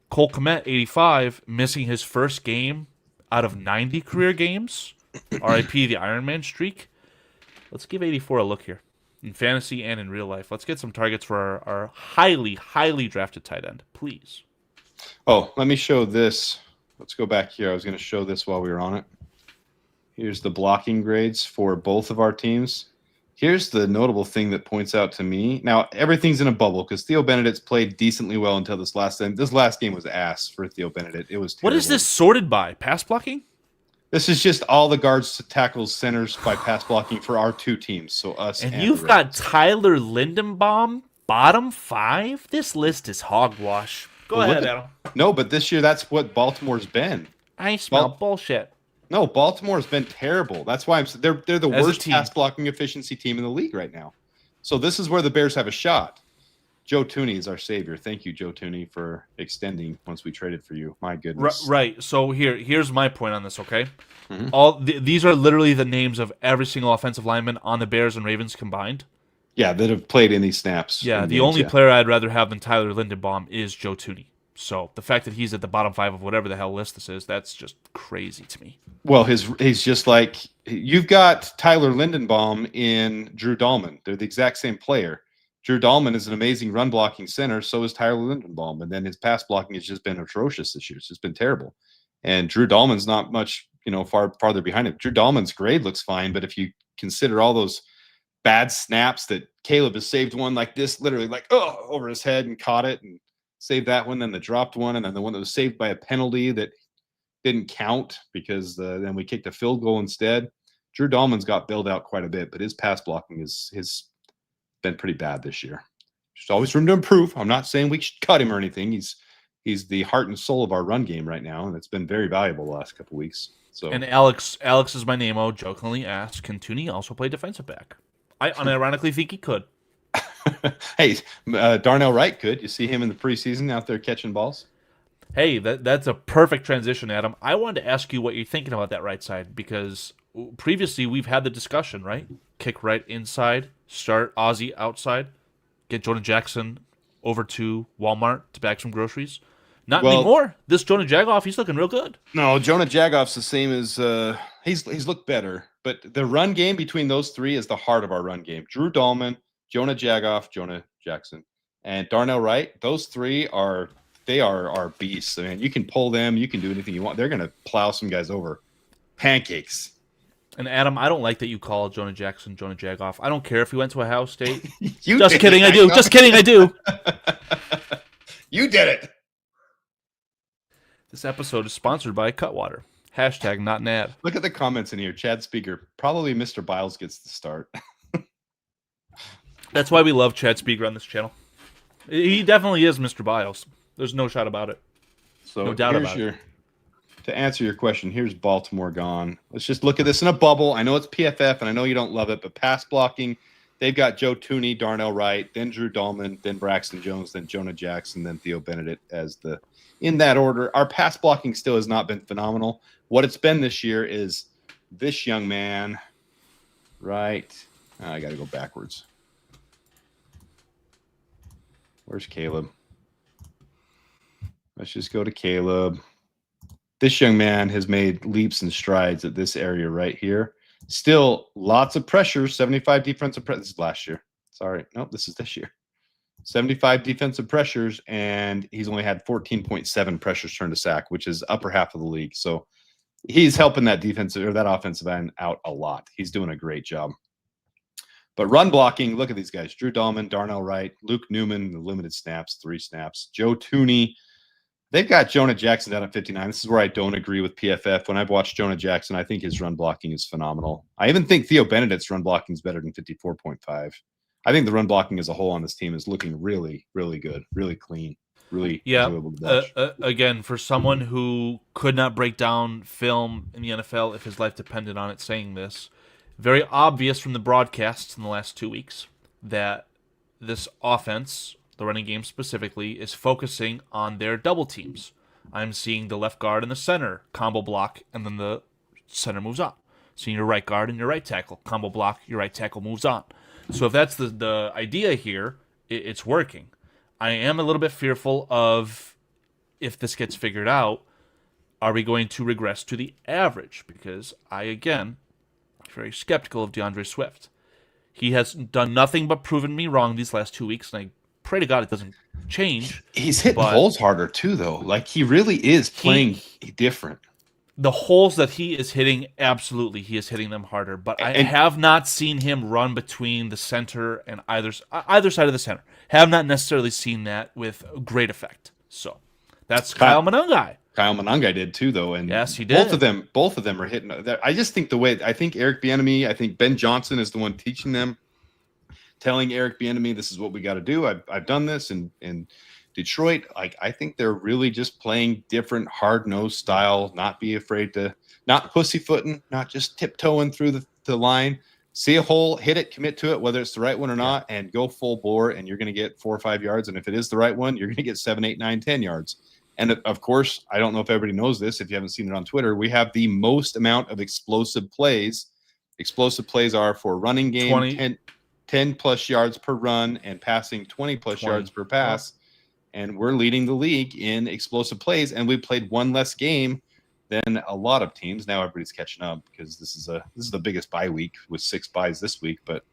Cole Kmet, 85, missing his first game out of 90 career games. RIP the Iron Man streak. Let's give 84 a look here. In fantasy and in real life. Let's get some targets for our highly, highly drafted tight end, please. Oh, let me show this. Let's go back here. I was going to show this while we were on it. Here's the blocking grades for both of our teams. Here's the notable thing that points out to me. Now, everything's in a bubble because Theo Benedict's played decently well until this last game. This last game was ass for Theo Benedict. It was terrible. What is this sorted by? Pass blocking? This is just all the guards, tackles, centers by pass blocking for our 2 teams. So us And and you've the got Ravens. Tyler Lindenbaum, bottom 5? This list is hogwash. Go Well, ahead, look Adam. No, but this year that's what Baltimore's been. I smell bullshit. No, Baltimore's been terrible. That's why they're the As a worst team. pass blocking efficiency team in the league right now. So this is where the Bears have a shot. Joe Tooney is our savior. Thank you, Joe Tooney, for extending once we traded for you. My goodness. Right. So here's my point on this, okay? Mhm. These are literally the names of every single offensive lineman on the Bears and Ravens combined. Yeah, that have played any snaps. Yeah, in the games, only yeah. player I'd rather have than Tyler Lindenbaum is Joe Tooney. So the fact that he's at the bottom 5 of whatever the hell list this is, that's just crazy to me. Well, he's just like you've got Tyler Lindenbaum in Drew Dahlman. They're the exact same player. Drew Dahlman is an amazing run blocking center. So is Tyler Lindenbaum, and then his pass blocking has just been atrocious this year. It's just been terrible. And Drew Dahlman's not much, farther behind him. Drew Dahlman's grade looks fine, but if you consider all those bad snaps that Caleb has saved one like this, literally over his head and caught it and saved that one, then the dropped one, and then the one that was saved by a penalty that didn't count because then we kicked a field goal instead. Drew Dahlman's got bailed out quite a bit, but his pass blocking has been pretty bad this year. There's always room to improve. I'm not saying we should cut him or anything. He's the heart and soul of our run game right now, and it's been very valuable the last couple weeks. So And Alex is my name. Jokingly asked, can Tooney also play defensive back? I unironically think he could. hey, Darnell Wright could. You see him in the preseason out there catching balls? Hey, that's a perfect transition, Adam. I wanted to ask you what you're thinking about that right side because previously we've had the discussion, right? Kick right inside, start Ozzie outside, get Jonah Jackson over to Walmart to bag some groceries. Not anymore. This Jonah Jagoff, he's looking real good. No, Jonah Jagoff's the same as he's looked better, but the run game between those 3 is the heart of our run game. Drew Dahlman, Jonah Jagoff, Jonah Jackson, and Darnell Wright. Those 3 are beasts. I mean, you can pull them, you can do anything you want. They're going to plow some guys over. Pancakes. And Adam, I don't like that you call Jonah Jackson Jonah Jagoff. I don't care if he went to Ohio State. You Just did kidding, it, I do. know. Just kidding, I do. You did it. This episode is sponsored by Cutwater. Hashtag not an ad. Look at the comments in here. Chad Speaker. Probably Mr. Biles gets the start. That's why we love Chad Speaker on this channel. He definitely is Mr. Biles. There's no shot about it. So No doubt about it. To answer your question, here's Baltimore gone. Let's just look at this in a bubble. I know it's PFF, and I know you don't love it, but pass blocking, they've got Joe Tooney, Darnell Wright, then Drew Dahlman, then Braxton Jones, then Jonah Jackson, then Theo Benedict in that order. Our pass blocking still has not been phenomenal. What it's been this year is this young man, right? I got to go backwards. Where's Caleb? Let's just go to Caleb. This young man has made leaps and strides at this area right here. Still lots of pressure, 75 defensive pressures. This is last year. Sorry. Nope, this is this year. 75 defensive pressures, and he's only had 14.7 pressures turned to sack, which is upper half of the league. So he's helping that defensive or that offensive end out a lot. He's doing a great job. But run blocking, look at these guys. Drew Dahlman, Darnell Wright, Luke Newman, the limited snaps, 3 snaps. Joe Tooney. They've got Jonah Jackson down at 59. This is where I don't agree with PFF. When I've watched Jonah Jackson, I think his run blocking is phenomenal. I even think Theo Benedict's run blocking is better than 54.5. I think the run blocking as a whole on this team is looking really, really good, really clean, really enjoyable to watch. Again, for someone who could not break down film in the NFL if his life depended on it saying this, very obvious from the broadcasts in the last 2 weeks that this offense, the running game specifically, is focusing on their double teams. I'm seeing the left guard and the center combo block, and then the center moves on. Seeing your right guard and your right tackle combo block, your right tackle moves on. So if that's the idea here, it's working. I am a little bit fearful of if this gets figured out, are we going to regress to the average? Because I, again, am very skeptical of DeAndre Swift. He has done nothing but proven me wrong these last 2 weeks, and I pray to God it doesn't change. He's hitting holes harder too, though. Like, he really is playing different. The holes that he is hitting, absolutely, he is hitting them harder. But I have not seen him run between the center and either side of the center. Have not necessarily seen that with great effect. So that's Kyle Monangai. Kyle Monangai did too, though, and yes, he did. Both of them are hitting. I just think I think Eric Bieniemy, I think Ben Johnson is the one teaching them, telling Eric Bieniemy, this is what we got to do. I've done this in Detroit. Like, I think they're really just playing different hard-nosed style, not be afraid to, not pussyfooting, not just tiptoeing through the line. See a hole, hit it, commit to it, whether it's the right one or not, and go full bore, and you're going to get 4 or 5 yards. And if it is the right one, you're going to get 7, 8, 9, 10 yards. And of course, I don't know if everybody knows this. If you haven't seen it on Twitter, we have the most amount of explosive plays. Explosive plays are for running game, 10 plus yards per run, and passing 20 plus yards per pass. And we're leading the league in explosive plays, and we played one less game than a lot of teams. Now everybody's catching up because this is the biggest bye week with 6 byes this week, but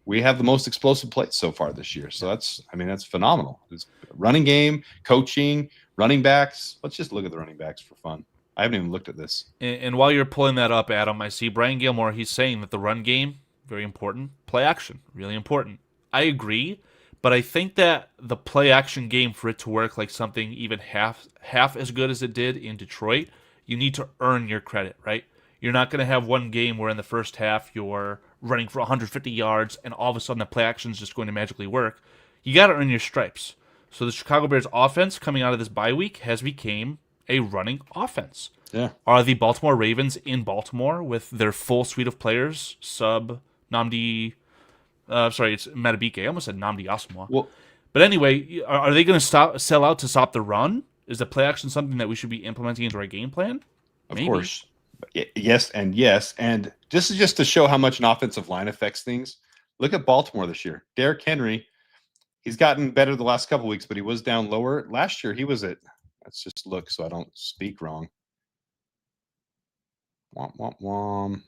we have the most explosive plays so far this year. So that's phenomenal. It's running game, coaching, running backs. Let's just look at the running backs for fun. I haven't even looked at this. And while you're pulling that up, Adam, I see Brian Gilmore. He's saying that the run game, very important. Play action, really important. I agree. But I think that the play action game, for it to work like something even half as good as it did in Detroit, you need to earn your credit, right? You're not going to have one game where in the first half you're running for 150 yards and all of a sudden the play action is just going to magically work. You got to earn your stripes. So the Chicago Bears offense coming out of this bye week has become a running offense. Yeah. Are the Baltimore Ravens in Baltimore with their full suite of players, sub Nnamdi... it's Matabike. I almost said Nnamdi Asomugha. Well, but anyway, are they going to sell out to stop the run? Is the play action something that we should be implementing into our game plan? Maybe. Of course. Yes, and yes. And this is just to show how much an offensive line affects things. Look at Baltimore this year. Derrick Henry, he's gotten better the last couple weeks, but he was down lower. Last year, he was at, let's just look so I don't speak wrong. Womp, womp, womp.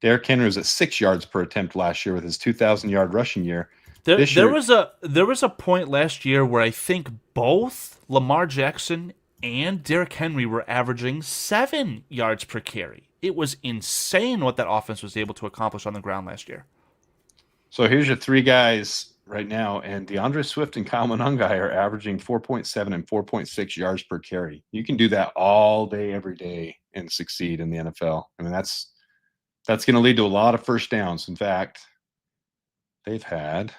Derrick Henry was at 6 yards per attempt last year with his 2,000-yard rushing year. There was a point last year where I think both Lamar Jackson and Derrick Henry were averaging 7 yards per carry. It was insane what that offense was able to accomplish on the ground last year. So here's your 3 guys right now, and DeAndre Swift and Kyle Monangai are averaging 4.7 and 4.6 yards per carry. You can do that all day, every day, and succeed in the NFL. I mean, that's going to lead to a lot of first downs. In fact, they've had,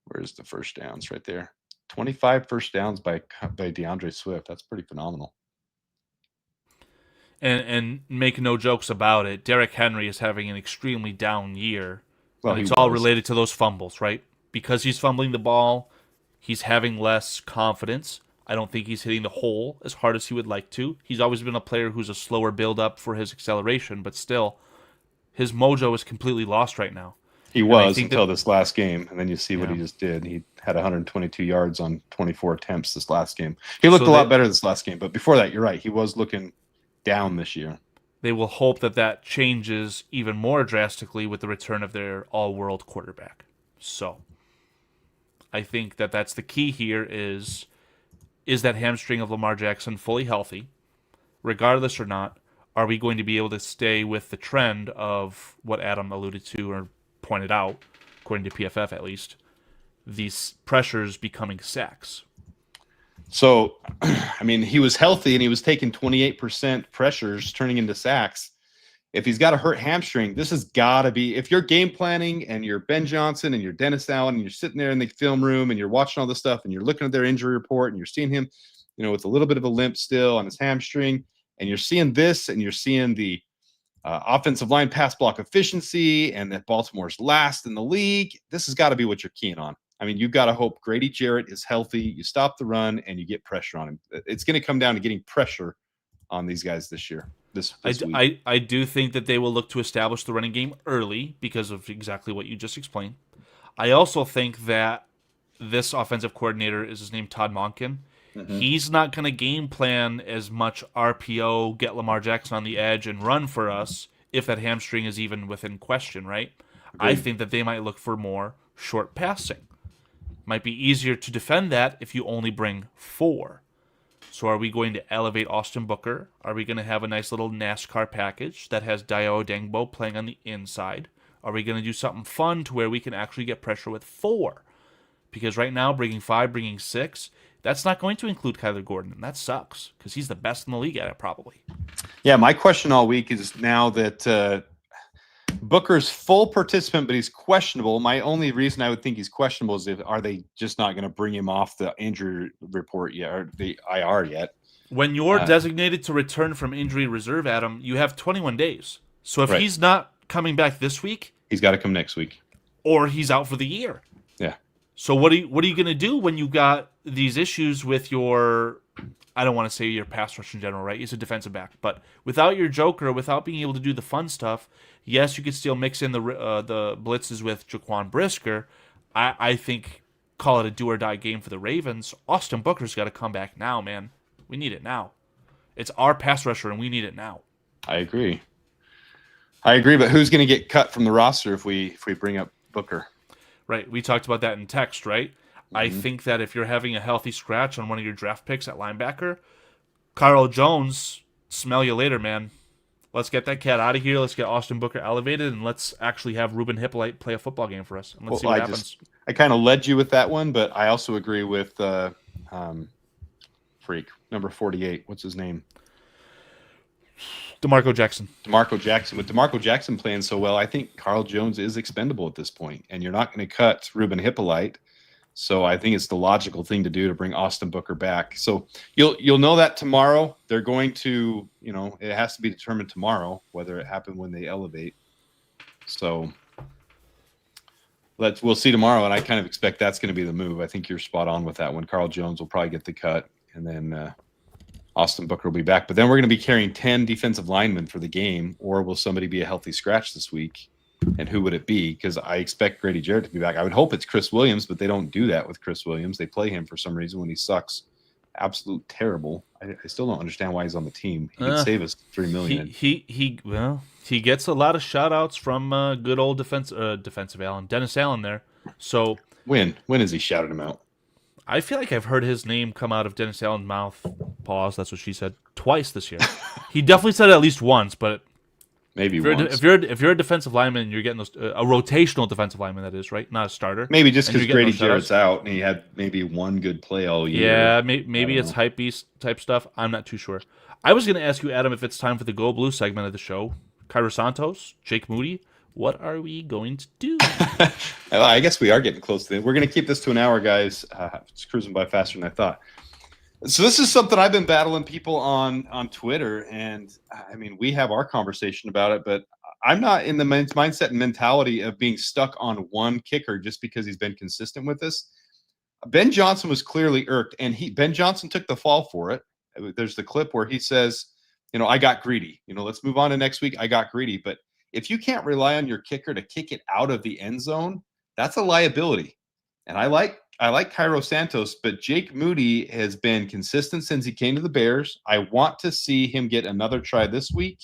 where's the first downs right there? 25 first downs by DeAndre Swift. That's pretty phenomenal. And make no jokes about it, Derrick Henry is having an extremely down year. Well, it's all related to those fumbles, right? Because he's fumbling the ball, he's having less confidence. I don't think he's hitting the hole as hard as he would like to. He's always been a player who's a slower build-up for his acceleration, but still, his mojo is completely lost right now. He I was think until this last game, and then you see what he just did. He had 122 yards on 24 attempts this last game. He looked a lot better this last game, but before that, you're right. He was looking down this year. They will hope that changes even more drastically with the return of their all-world quarterback. So I think that's the key here is that hamstring of Lamar Jackson fully healthy? Regardless or not, are we going to be able to stay with the trend of what Adam alluded to or pointed out, according to PFF at least, these pressures becoming sacks? So, I mean, he was healthy and he was taking 28% pressures turning into sacks. If he's got a hurt hamstring, this has got to be, if you're game planning and you're Ben Johnson and you're Dennis Allen and you're sitting there in the film room and you're watching all this stuff and you're looking at their injury report and you're seeing him, with a little bit of a limp still on his hamstring, and you're seeing this and you're seeing the offensive line pass block efficiency and that Baltimore's last in the league, this has got to be what you're keying on. I mean, you've got to hope Grady Jarrett is healthy, you stop the run, and you get pressure on him. It's going to come down to getting pressure on these guys this year. This week. I do think that they will look to establish the running game early because of exactly what you just explained. I also think that this offensive coordinator is his name Todd Monken. Mm-hmm. He's not going to game plan as much RPO, get Lamar Jackson on the edge, and run for us if that hamstring is even within question, right? Agreed. I think that they might look for more short passing. Might be easier to defend that if you only bring 4. So are we going to elevate Austin Booker? Are we going to have a nice little NASCAR package that has Dayo Dengbo playing on the inside? Are we going to do something fun to where we can actually get pressure with 4? Because right now, bringing 5, bringing 6, that's not going to include Kyler Gordon, and that sucks because he's the best in the league at it probably. Yeah, my question all week is now that Booker's full participant, but he's questionable. My only reason I would think he's questionable is are they just not going to bring him off the injury report yet or the IR yet? When you're designated to return from injury reserve, Adam, you have 21 days. So if he's not coming back this week, he's got to come next week, or he's out for the year. Yeah. So what are you going to do when you got these issues with your? I don't want to say your pass rush in general, right? He's a defensive back, but without your joker, without being able to do the fun stuff, yes, you could still mix in the blitzes with Jaquan Brisker. I think call it a do or die game for the Ravens. Austin Booker's got to come back now, man. We need it now. It's our pass rusher, and we need it now. I agree, but who's going to get cut from the roster if we bring up Booker? Right, we talked about that in text, right? Mm-hmm. I think that if you're having a healthy scratch on one of your draft picks at linebacker, Carl Jones, smell you later, man. Let's get that cat out of here. Let's get Austin Booker elevated, and let's actually have Ruben Hippolyte play a football game for us. And let's see what happens. I kind of led you with that one, but I also agree with number 48. What's his name? DeMarco Jackson. With DeMarco Jackson playing so well, I think Carl Jones is expendable at this point, and you're not going to cut Ruben Hippolyte. So I think it's the logical thing to do to bring Austin Booker back. So you'll know that tomorrow. They're going to, it has to be determined tomorrow whether it happened when they elevate. So we'll see tomorrow, and I kind of expect that's going to be the move. I think you're spot on with that one. Carl Jones will probably get the cut, and then Austin Booker will be back. But then we're going to be carrying 10 defensive linemen for the game, or will somebody be a healthy scratch this week? And who would it be? Because I expect Grady Jarrett to be back. I would hope it's Chris Williams, but they don't do that with Chris Williams. They play him for some reason when he sucks. Absolute terrible. I still don't understand why he's on the team. He could save us $3 million. He gets a lot of shout outs from good old defensive Allen, Dennis Allen there. So when has he shouted him out? I feel like I've heard his name come out of Dennis Allen's mouth. Pause. That's what she said. Twice this year. He definitely said it at least once, but maybe if you're a defensive lineman, you're getting those a rotational defensive lineman, that is, right? Not a starter. Maybe just because Grady Jarrett's out and he had maybe one good play all year. Yeah, maybe it's hype beast type stuff. I'm not too sure. I was going to ask you, Adam, if it's time for the Go Blue segment of the show. Cairo Santos, Jake Moody, what are we going to do? Well, I guess we are getting close to it. We're going to keep this to an hour, guys. It's cruising by faster than I thought. So this is something I've been battling people on Twitter, and I mean, we have our conversation about it, but I'm not in the mindset and mentality of being stuck on one kicker just because he's been consistent with this. Ben Johnson was clearly irked, and Ben Johnson took the fall for it. There's the clip where he says, I got greedy. Let's move on to next week. I got greedy. But if you can't rely on your kicker to kick it out of the end zone, that's a liability. And I like Cairo Santos, but Jake Moody has been consistent since he came to the Bears. I want to see him get another try this week.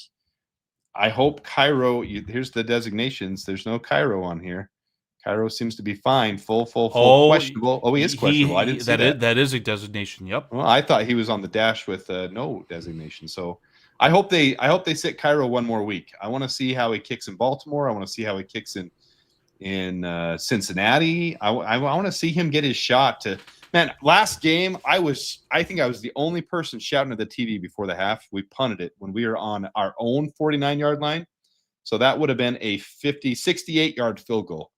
I hope Cairo, here's the designations. There's no Cairo on here. Cairo seems to be fine. Full, questionable. Oh, he is questionable. I didn't see that. That is a designation. Yep. Well, I thought he was on the dash with no designation. So I hope they sit Cairo one more week. I want to see how he kicks in Baltimore. I want to see how he kicks in Cincinnati. I want to see him get his shot to. Man, last game I think I was the only person shouting at the TV before the half. We punted it when we were on our own 49-yard line. So that would have been a 68-yard field goal.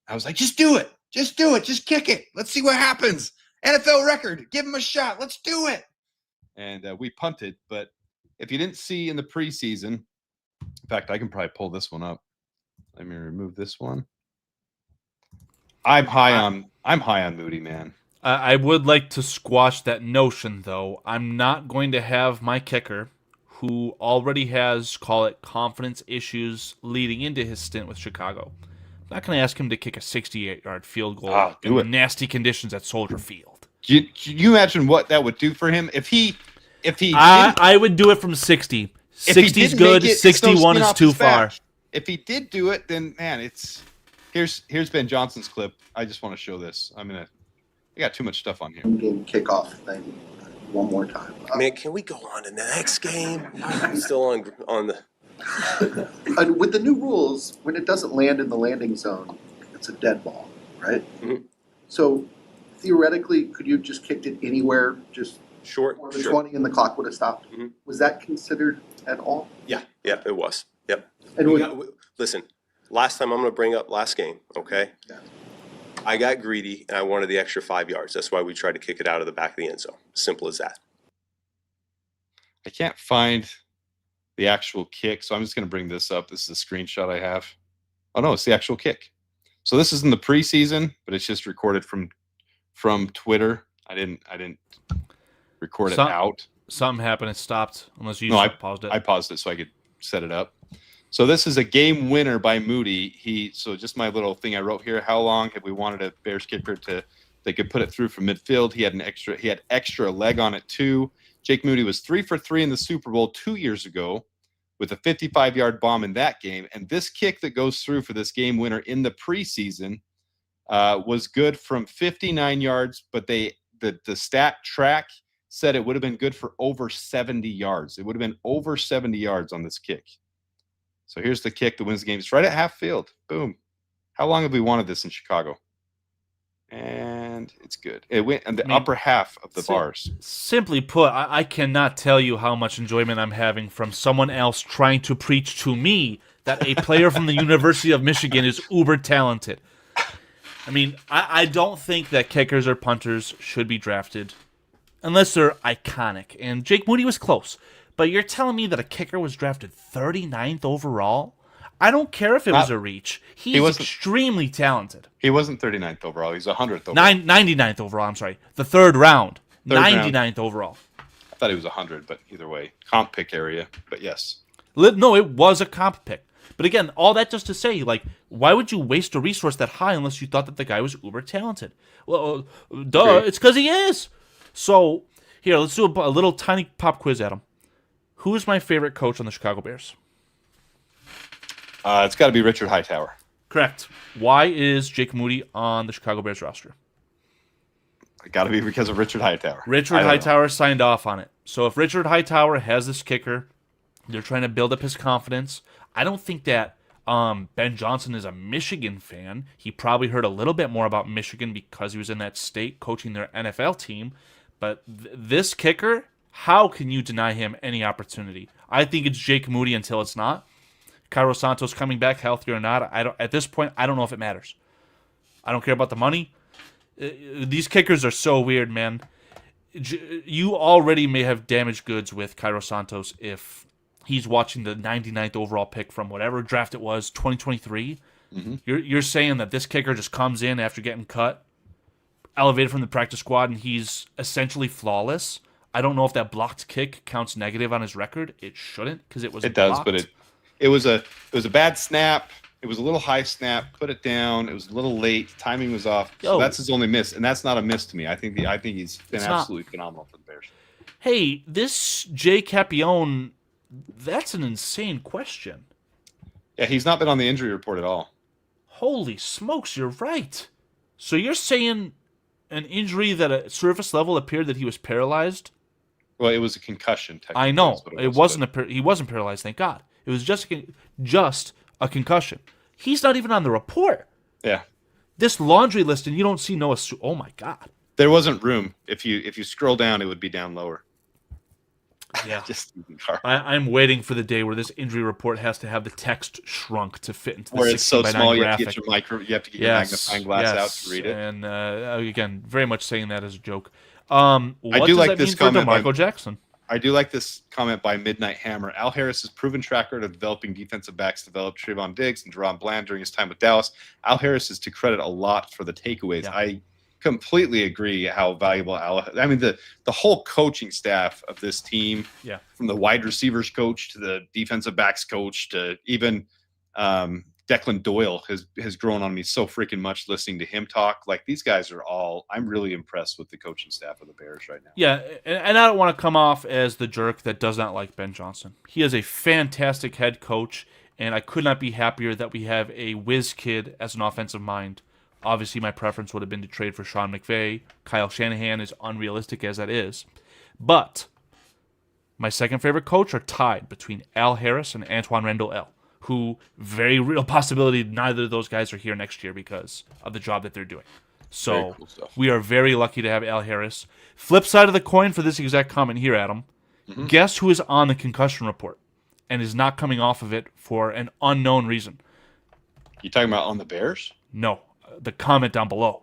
I was like, just do it. Just do it. Just kick it. Let's see what happens. NFL record. Give him a shot. Let's do it. And we punted. But if you didn't see in the preseason, in fact, I can probably pull this one up. Let me remove this one. I'm high on Moody, man. I would like to squash that notion, though. I'm not going to have my kicker, who already has, call it, confidence issues leading into his stint with Chicago. I'm not going to ask him to kick a 68-yard field goal in nasty conditions at Soldier Field. Can you imagine what that would do for him if he? I would do it from 60. 60 is good. 61 is too far. If he did do it, then man, here's Ben Johnson's clip. I just want to show this. I got too much stuff on here. Game kickoff thing one more time. Man, can we go on to the next game? I'm still on the. With the new rules, when it doesn't land in the landing zone, it's a dead ball, right? Mm-hmm. So theoretically, could you have just kicked it anywhere, just Short, more than 20, and the clock would have stopped? Mm-hmm. Was that considered at all? Yeah, it was. Yep. And Listen, last time I'm going to bring up last game, okay? Yeah. I got greedy and I wanted the extra 5 yards. That's why we tried to kick it out of the back of the end zone. Simple as that. I can't find the actual kick, so I'm just going to bring this up. This is a screenshot I have. Oh no, it's the actual kick. So this is in the preseason, but it's just recorded from Twitter. I didn't record it out. Something happened. It stopped. Unless you paused it. I paused it so I could set it up. So this is a game winner by Moody. So just my little thing I wrote here. How long have we wanted a Bears kicker they could put it through from midfield? He had extra leg on it too. Jake Moody was 3 for 3 in the Super Bowl 2 years ago with a 55-yard bomb in that game. And this kick that goes through for this game winner in the preseason was good from 59 yards, but the stat track said it would have been good for over 70 yards. It would have been over 70 yards on this kick. So here's the kick that wins the game. It's right at half field. Boom. How long have we wanted this in Chicago? And it's good. It went in the upper half of the bars. Simply put, I cannot tell you how much enjoyment I'm having from someone else trying to preach to me that a player from the University of Michigan is uber talented. I mean, I don't think that kickers or punters should be drafted unless they're iconic. And Jake Moody was close. But you're telling me that a kicker was drafted 39th overall? I don't care if it was a reach. He's extremely talented. He wasn't 39th overall. He's 100th overall. 99th overall, I'm sorry. The third round. 99th overall. I thought he was 100, but either way. Comp pick area, but yes. No, it was a comp pick. But again, all that just to say, like, why would you waste a resource that high unless you thought that the guy was uber talented? Well, duh, it's because he is. So, here, let's do a little tiny pop quiz at him. Who is my favorite coach on the Chicago Bears? It's got to be Richard Hightower. Correct. Why is Jake Moody on the Chicago Bears roster? It got to be because of Richard Hightower. Richard Hightower signed off on it. So if Richard Hightower has this kicker, they're trying to build up his confidence. I don't think that Ben Johnson is a Michigan fan. He probably heard a little bit more about Michigan because he was in that state coaching their NFL team. But this kicker, how can you deny him any opportunity? I think it's Jake Moody until it's not. Cairo Santos coming back, healthy or not, at this point, I don't know if it matters. I don't care about the money. These kickers are so weird, man. You already may have damaged goods with Cairo Santos if he's watching the 99th overall pick from whatever draft it was, 2023. Mm-hmm. You're saying that this kicker just comes in after getting cut, elevated from the practice squad, and he's essentially flawless. I don't know if that blocked kick counts negative on his record. It shouldn't because it was blocked. But It was a bad snap. It was a little high snap. Put it down. It was a little late. Timing was off. So that's his only miss, and that's not a miss to me. I think he's been absolutely phenomenal for the Bears. Hey, this Jay Capione, that's an insane question. Yeah, he's not been on the injury report at all. Holy smokes, you're right. So you're saying an injury that at surface level appeared that he was paralyzed? Well, it was a concussion. I know. He wasn't paralyzed, thank God. It was just a concussion. He's not even on the report. Yeah. This laundry list, and you don't see Noah. Oh my God. There wasn't room. If you scroll down, it would be down lower. Yeah. I'm waiting for the day where this injury report has to have the text shrunk to fit into the where it's so 16:9 small graphic. you have to get your magnifying glass out to read it. And again, very much saying that as a joke. I do like this comment by Marco Jackson. I do like this comment by Midnight Hammer. Al Harris's proven track record of developing defensive backs developed Trayvon Diggs and Deron Bland during his time with Dallas. Al Harris is to credit a lot for the takeaways. Yeah. I completely agree how valuable the whole coaching staff of this team, from the wide receivers coach to the defensive backs coach to even Declan Doyle has grown on me so freaking much listening to him talk. Like, these guys are all, I'm really impressed with the coaching staff of the Bears right now. Yeah, and I don't want to come off as the jerk that does not like Ben Johnson. He is a fantastic head coach, and I could not be happier that we have a whiz kid as an offensive mind. Obviously, my preference would have been to trade for Sean McVay. Kyle Shanahan, is unrealistic as that is. But my second favorite coach are tied between Al Harris and Antoine Randall-El, who, very real possibility, neither of those guys are here next year because of the job that they're doing. So cool we are very lucky to have Al Harris. Flip side of the coin for this exact comment here, Adam. Mm-hmm. Guess who is on the concussion report and is not coming off of it for an unknown reason? You talking about on the Bears? No. The comment down below.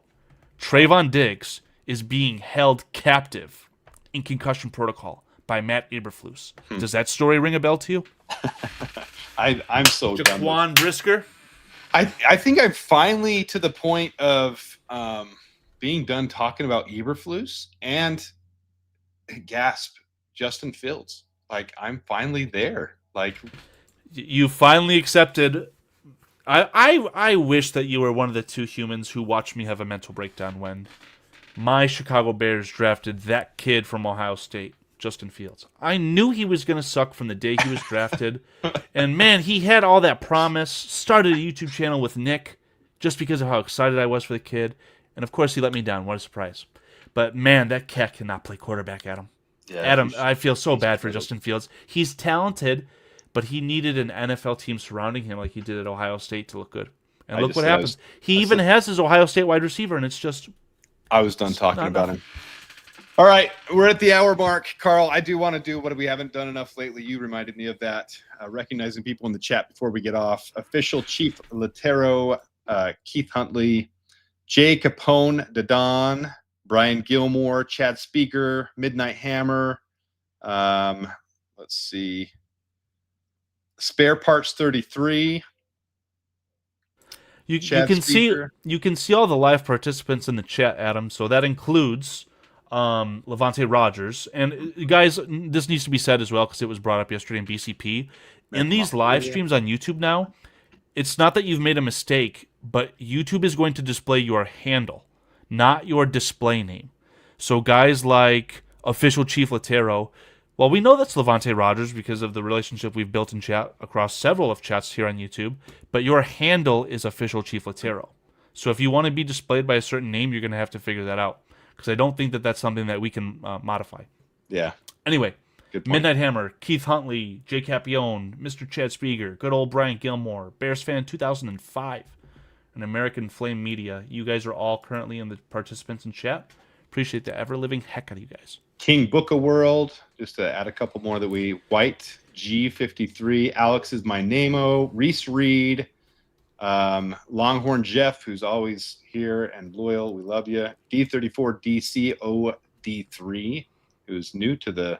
Trayvon Diggs is being held captive in concussion protocol by Matt Eberflus. Does that story ring a bell to you? I'm so done. Jaquan Brisker? I think I'm finally to the point of being done talking about Eberflus and gasp, Justin Fields. Like, I'm finally there. Like, you finally accepted. I wish that you were one of the two humans who watched me have a mental breakdown when my Chicago Bears drafted that kid from Ohio State, Justin Fields. I knew he was going to suck from the day he was drafted. And, man, he had all that promise. Started a YouTube channel with Nick just because of how excited I was for the kid. And, of course, he let me down. What a surprise. But, man, that cat cannot play quarterback, Adam. Yeah, Adam, I feel so bad for Justin Fields. He's talented, but he needed an NFL team surrounding him like he did at Ohio State to look good. And look what happens. He even has his Ohio State wide receiver, and it's just... I was done talking about him. All right, we're at the hour mark. Carl, I do want to do what we haven't done enough lately. You reminded me of that. Recognizing people in the chat before we get off. Official Chief Latero, Keith Huntley, Jay Capone, Dadon, Brian Gilmore, Chad Speaker, Midnight Hammer. Let's see. Spare Parts 33. You can see all the live participants in the chat, Adam. So that includes Levante Rogers. And guys, this needs to be said as well because it was brought up yesterday in BCP. In these live streams on YouTube now, it's not that you've made a mistake, but YouTube is going to display your handle, not your display name. So guys like Official Chief Latero, well, we know that's Levante Rogers because of the relationship we've built in chat across several of chats here on YouTube, but your handle is Official Chief Latero. So if you want to be displayed by a certain name, you're going to have to figure that out because I don't think that that's something that we can modify. Yeah. Anyway, Midnight Hammer, Keith Huntley, Jay Capione, Mr. Chad Speaker, good old Brian Gilmore, Bears fan 2005, and American Flame Media. You guys are all currently in the participants in chat. Appreciate the ever-living heck out of you guys. King Book of World, just to add a couple more that we... White, G53, Alex is my name-o, Reese Reed, Longhorn Jeff, who's always here and loyal, we love you, D34 DCOD3, who's new to the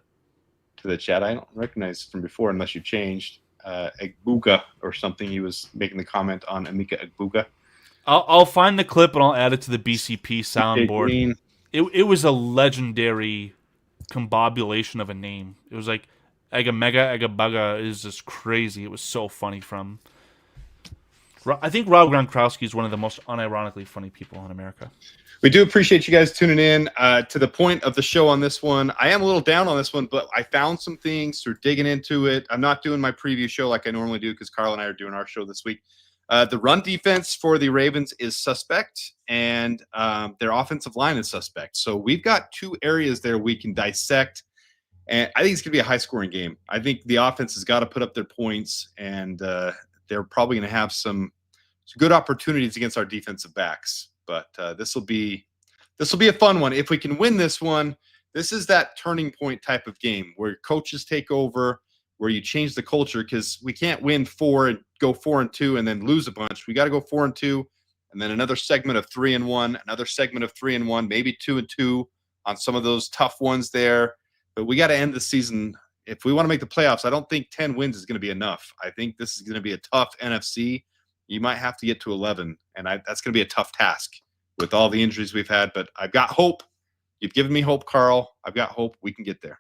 chat. I don't recognize from before unless you changed. Egbuka or something, he was making the comment on Emeka Egbuka. I'll find the clip and I'll add it to the BCP soundboard. It was a legendary combobulation of a name. It was like Ega Mega, Ega Bugga is just crazy. It was so funny from... I think Rob Gronkowski is one of the most unironically funny people in America. We do appreciate you guys tuning in. To the point of the show on this one, I am a little down on this one, but I found some things through digging into it. I'm not doing my preview show like I normally do because Carl and I are doing our show this week. The run defense for the Ravens is suspect, and their offensive line is suspect. So we've got two areas there we can dissect, and I think it's going to be a high-scoring game. I think the offense has got to put up their points, and they're probably going to have some good opportunities against our defensive backs. But this will be a fun one. If we can win this one, this is that turning point type of game where coaches take over, where you change the culture, because we can't win 4 and go 4-2 and then lose a bunch. We got to go 4-2, and then another segment of 3-1, another segment of 3-1, maybe 2-2 on some of those tough ones there. But we got to end the season. If we want to make the playoffs, I don't think 10 wins is going to be enough. I think this is going to be a tough NFC. You might have to get to 11, and that's going to be a tough task with all the injuries we've had. But I've got hope. You've given me hope, Carl. I've got hope we can get there.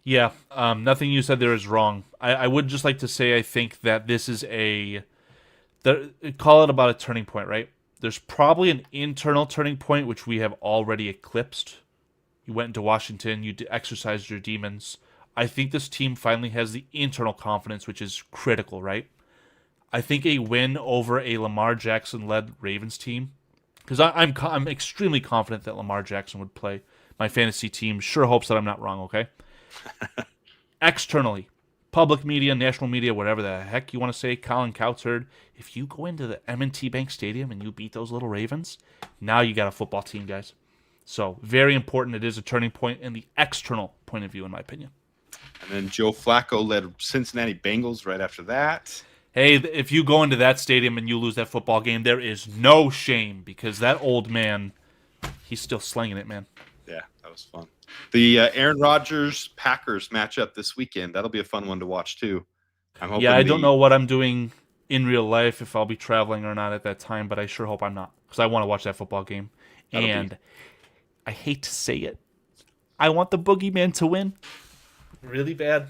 Yeah, nothing you said there is wrong. I would just like to say I think that this is call it about a turning point, right? There's probably an internal turning point, which we have already eclipsed. You went into Washington. You exercised your demons. I think this team finally has the internal confidence, which is critical, right? I think a win over a Lamar Jackson-led Ravens team, because I'm extremely confident that Lamar Jackson would play. My fantasy team sure hopes that I'm not wrong, okay? Externally, public media, national media, whatever the heck you want to say, Colin Cowherd, if you go into the M&T Bank Stadium and you beat those little Ravens, now you got a football team, guys. So, very important. It is a turning point in the external point of view, in my opinion. And then Joe Flacco led Cincinnati Bengals right after that. Hey, if you go into that stadium and you lose that football game, there is no shame because that old man, he's still slinging it, man. Yeah, that was fun. The Aaron Rodgers-Packers matchup this weekend, that'll be a fun one to watch, too. I'm hoping I don't know what I'm doing in real life, if I'll be traveling or not at that time, but I sure hope I'm not because I want to watch that football game. I hate to say it, I want the boogeyman to win really bad.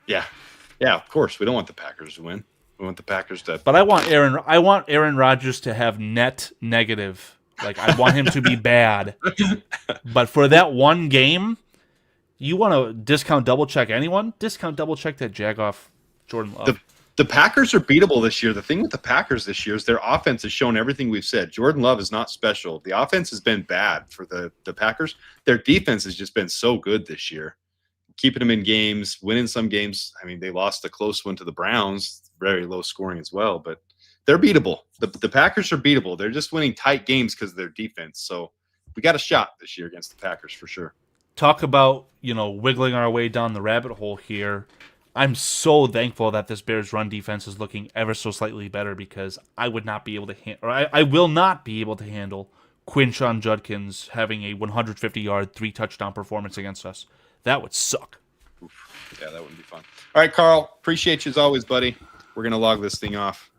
Yeah, of course. We don't want the Packers to win. We want the Packers to. But I want Aaron Rodgers to have net negative. Like, I want him to be bad. But for that one game, you want to discount double check anyone? Discount double check that Jagoff Jordan Love. The Packers are beatable this year. The thing with the Packers this year is their offense has shown everything we've said. Jordan Love is not special. The offense has been bad for the Packers. Their defense has just been so good this year. Keeping them in games, winning some games. I mean, they lost a close one to the Browns, very low scoring as well, but they're beatable. The Packers are beatable. They're just winning tight games because of their defense. So we got a shot this year against the Packers for sure. Talk about, wiggling our way down the rabbit hole here. I'm so thankful that this Bears run defense is looking ever so slightly better because I would not be able to I will not be able to handle Quinshon Judkins having a 150-yard, 3-touchdown performance against us. That would suck. Oof. Yeah, that wouldn't be fun. All right, Carl, appreciate you as always, buddy. We're going to log this thing off.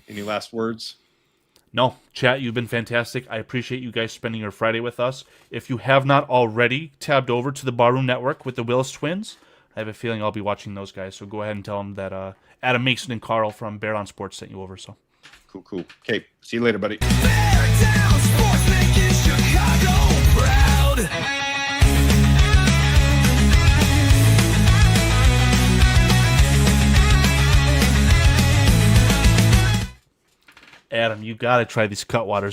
Any last words? No, chat, you've been fantastic. I appreciate you guys spending your Friday with us. If you have not already tabbed over to the Barroom Network with the Willis Twins, I have a feeling I'll be watching those guys. So go ahead and tell them that Adam Mason and Carl from Bear on Sports sent you over. So Cool. Okay, see you later, buddy. Adam, you got to try these Cutwaters.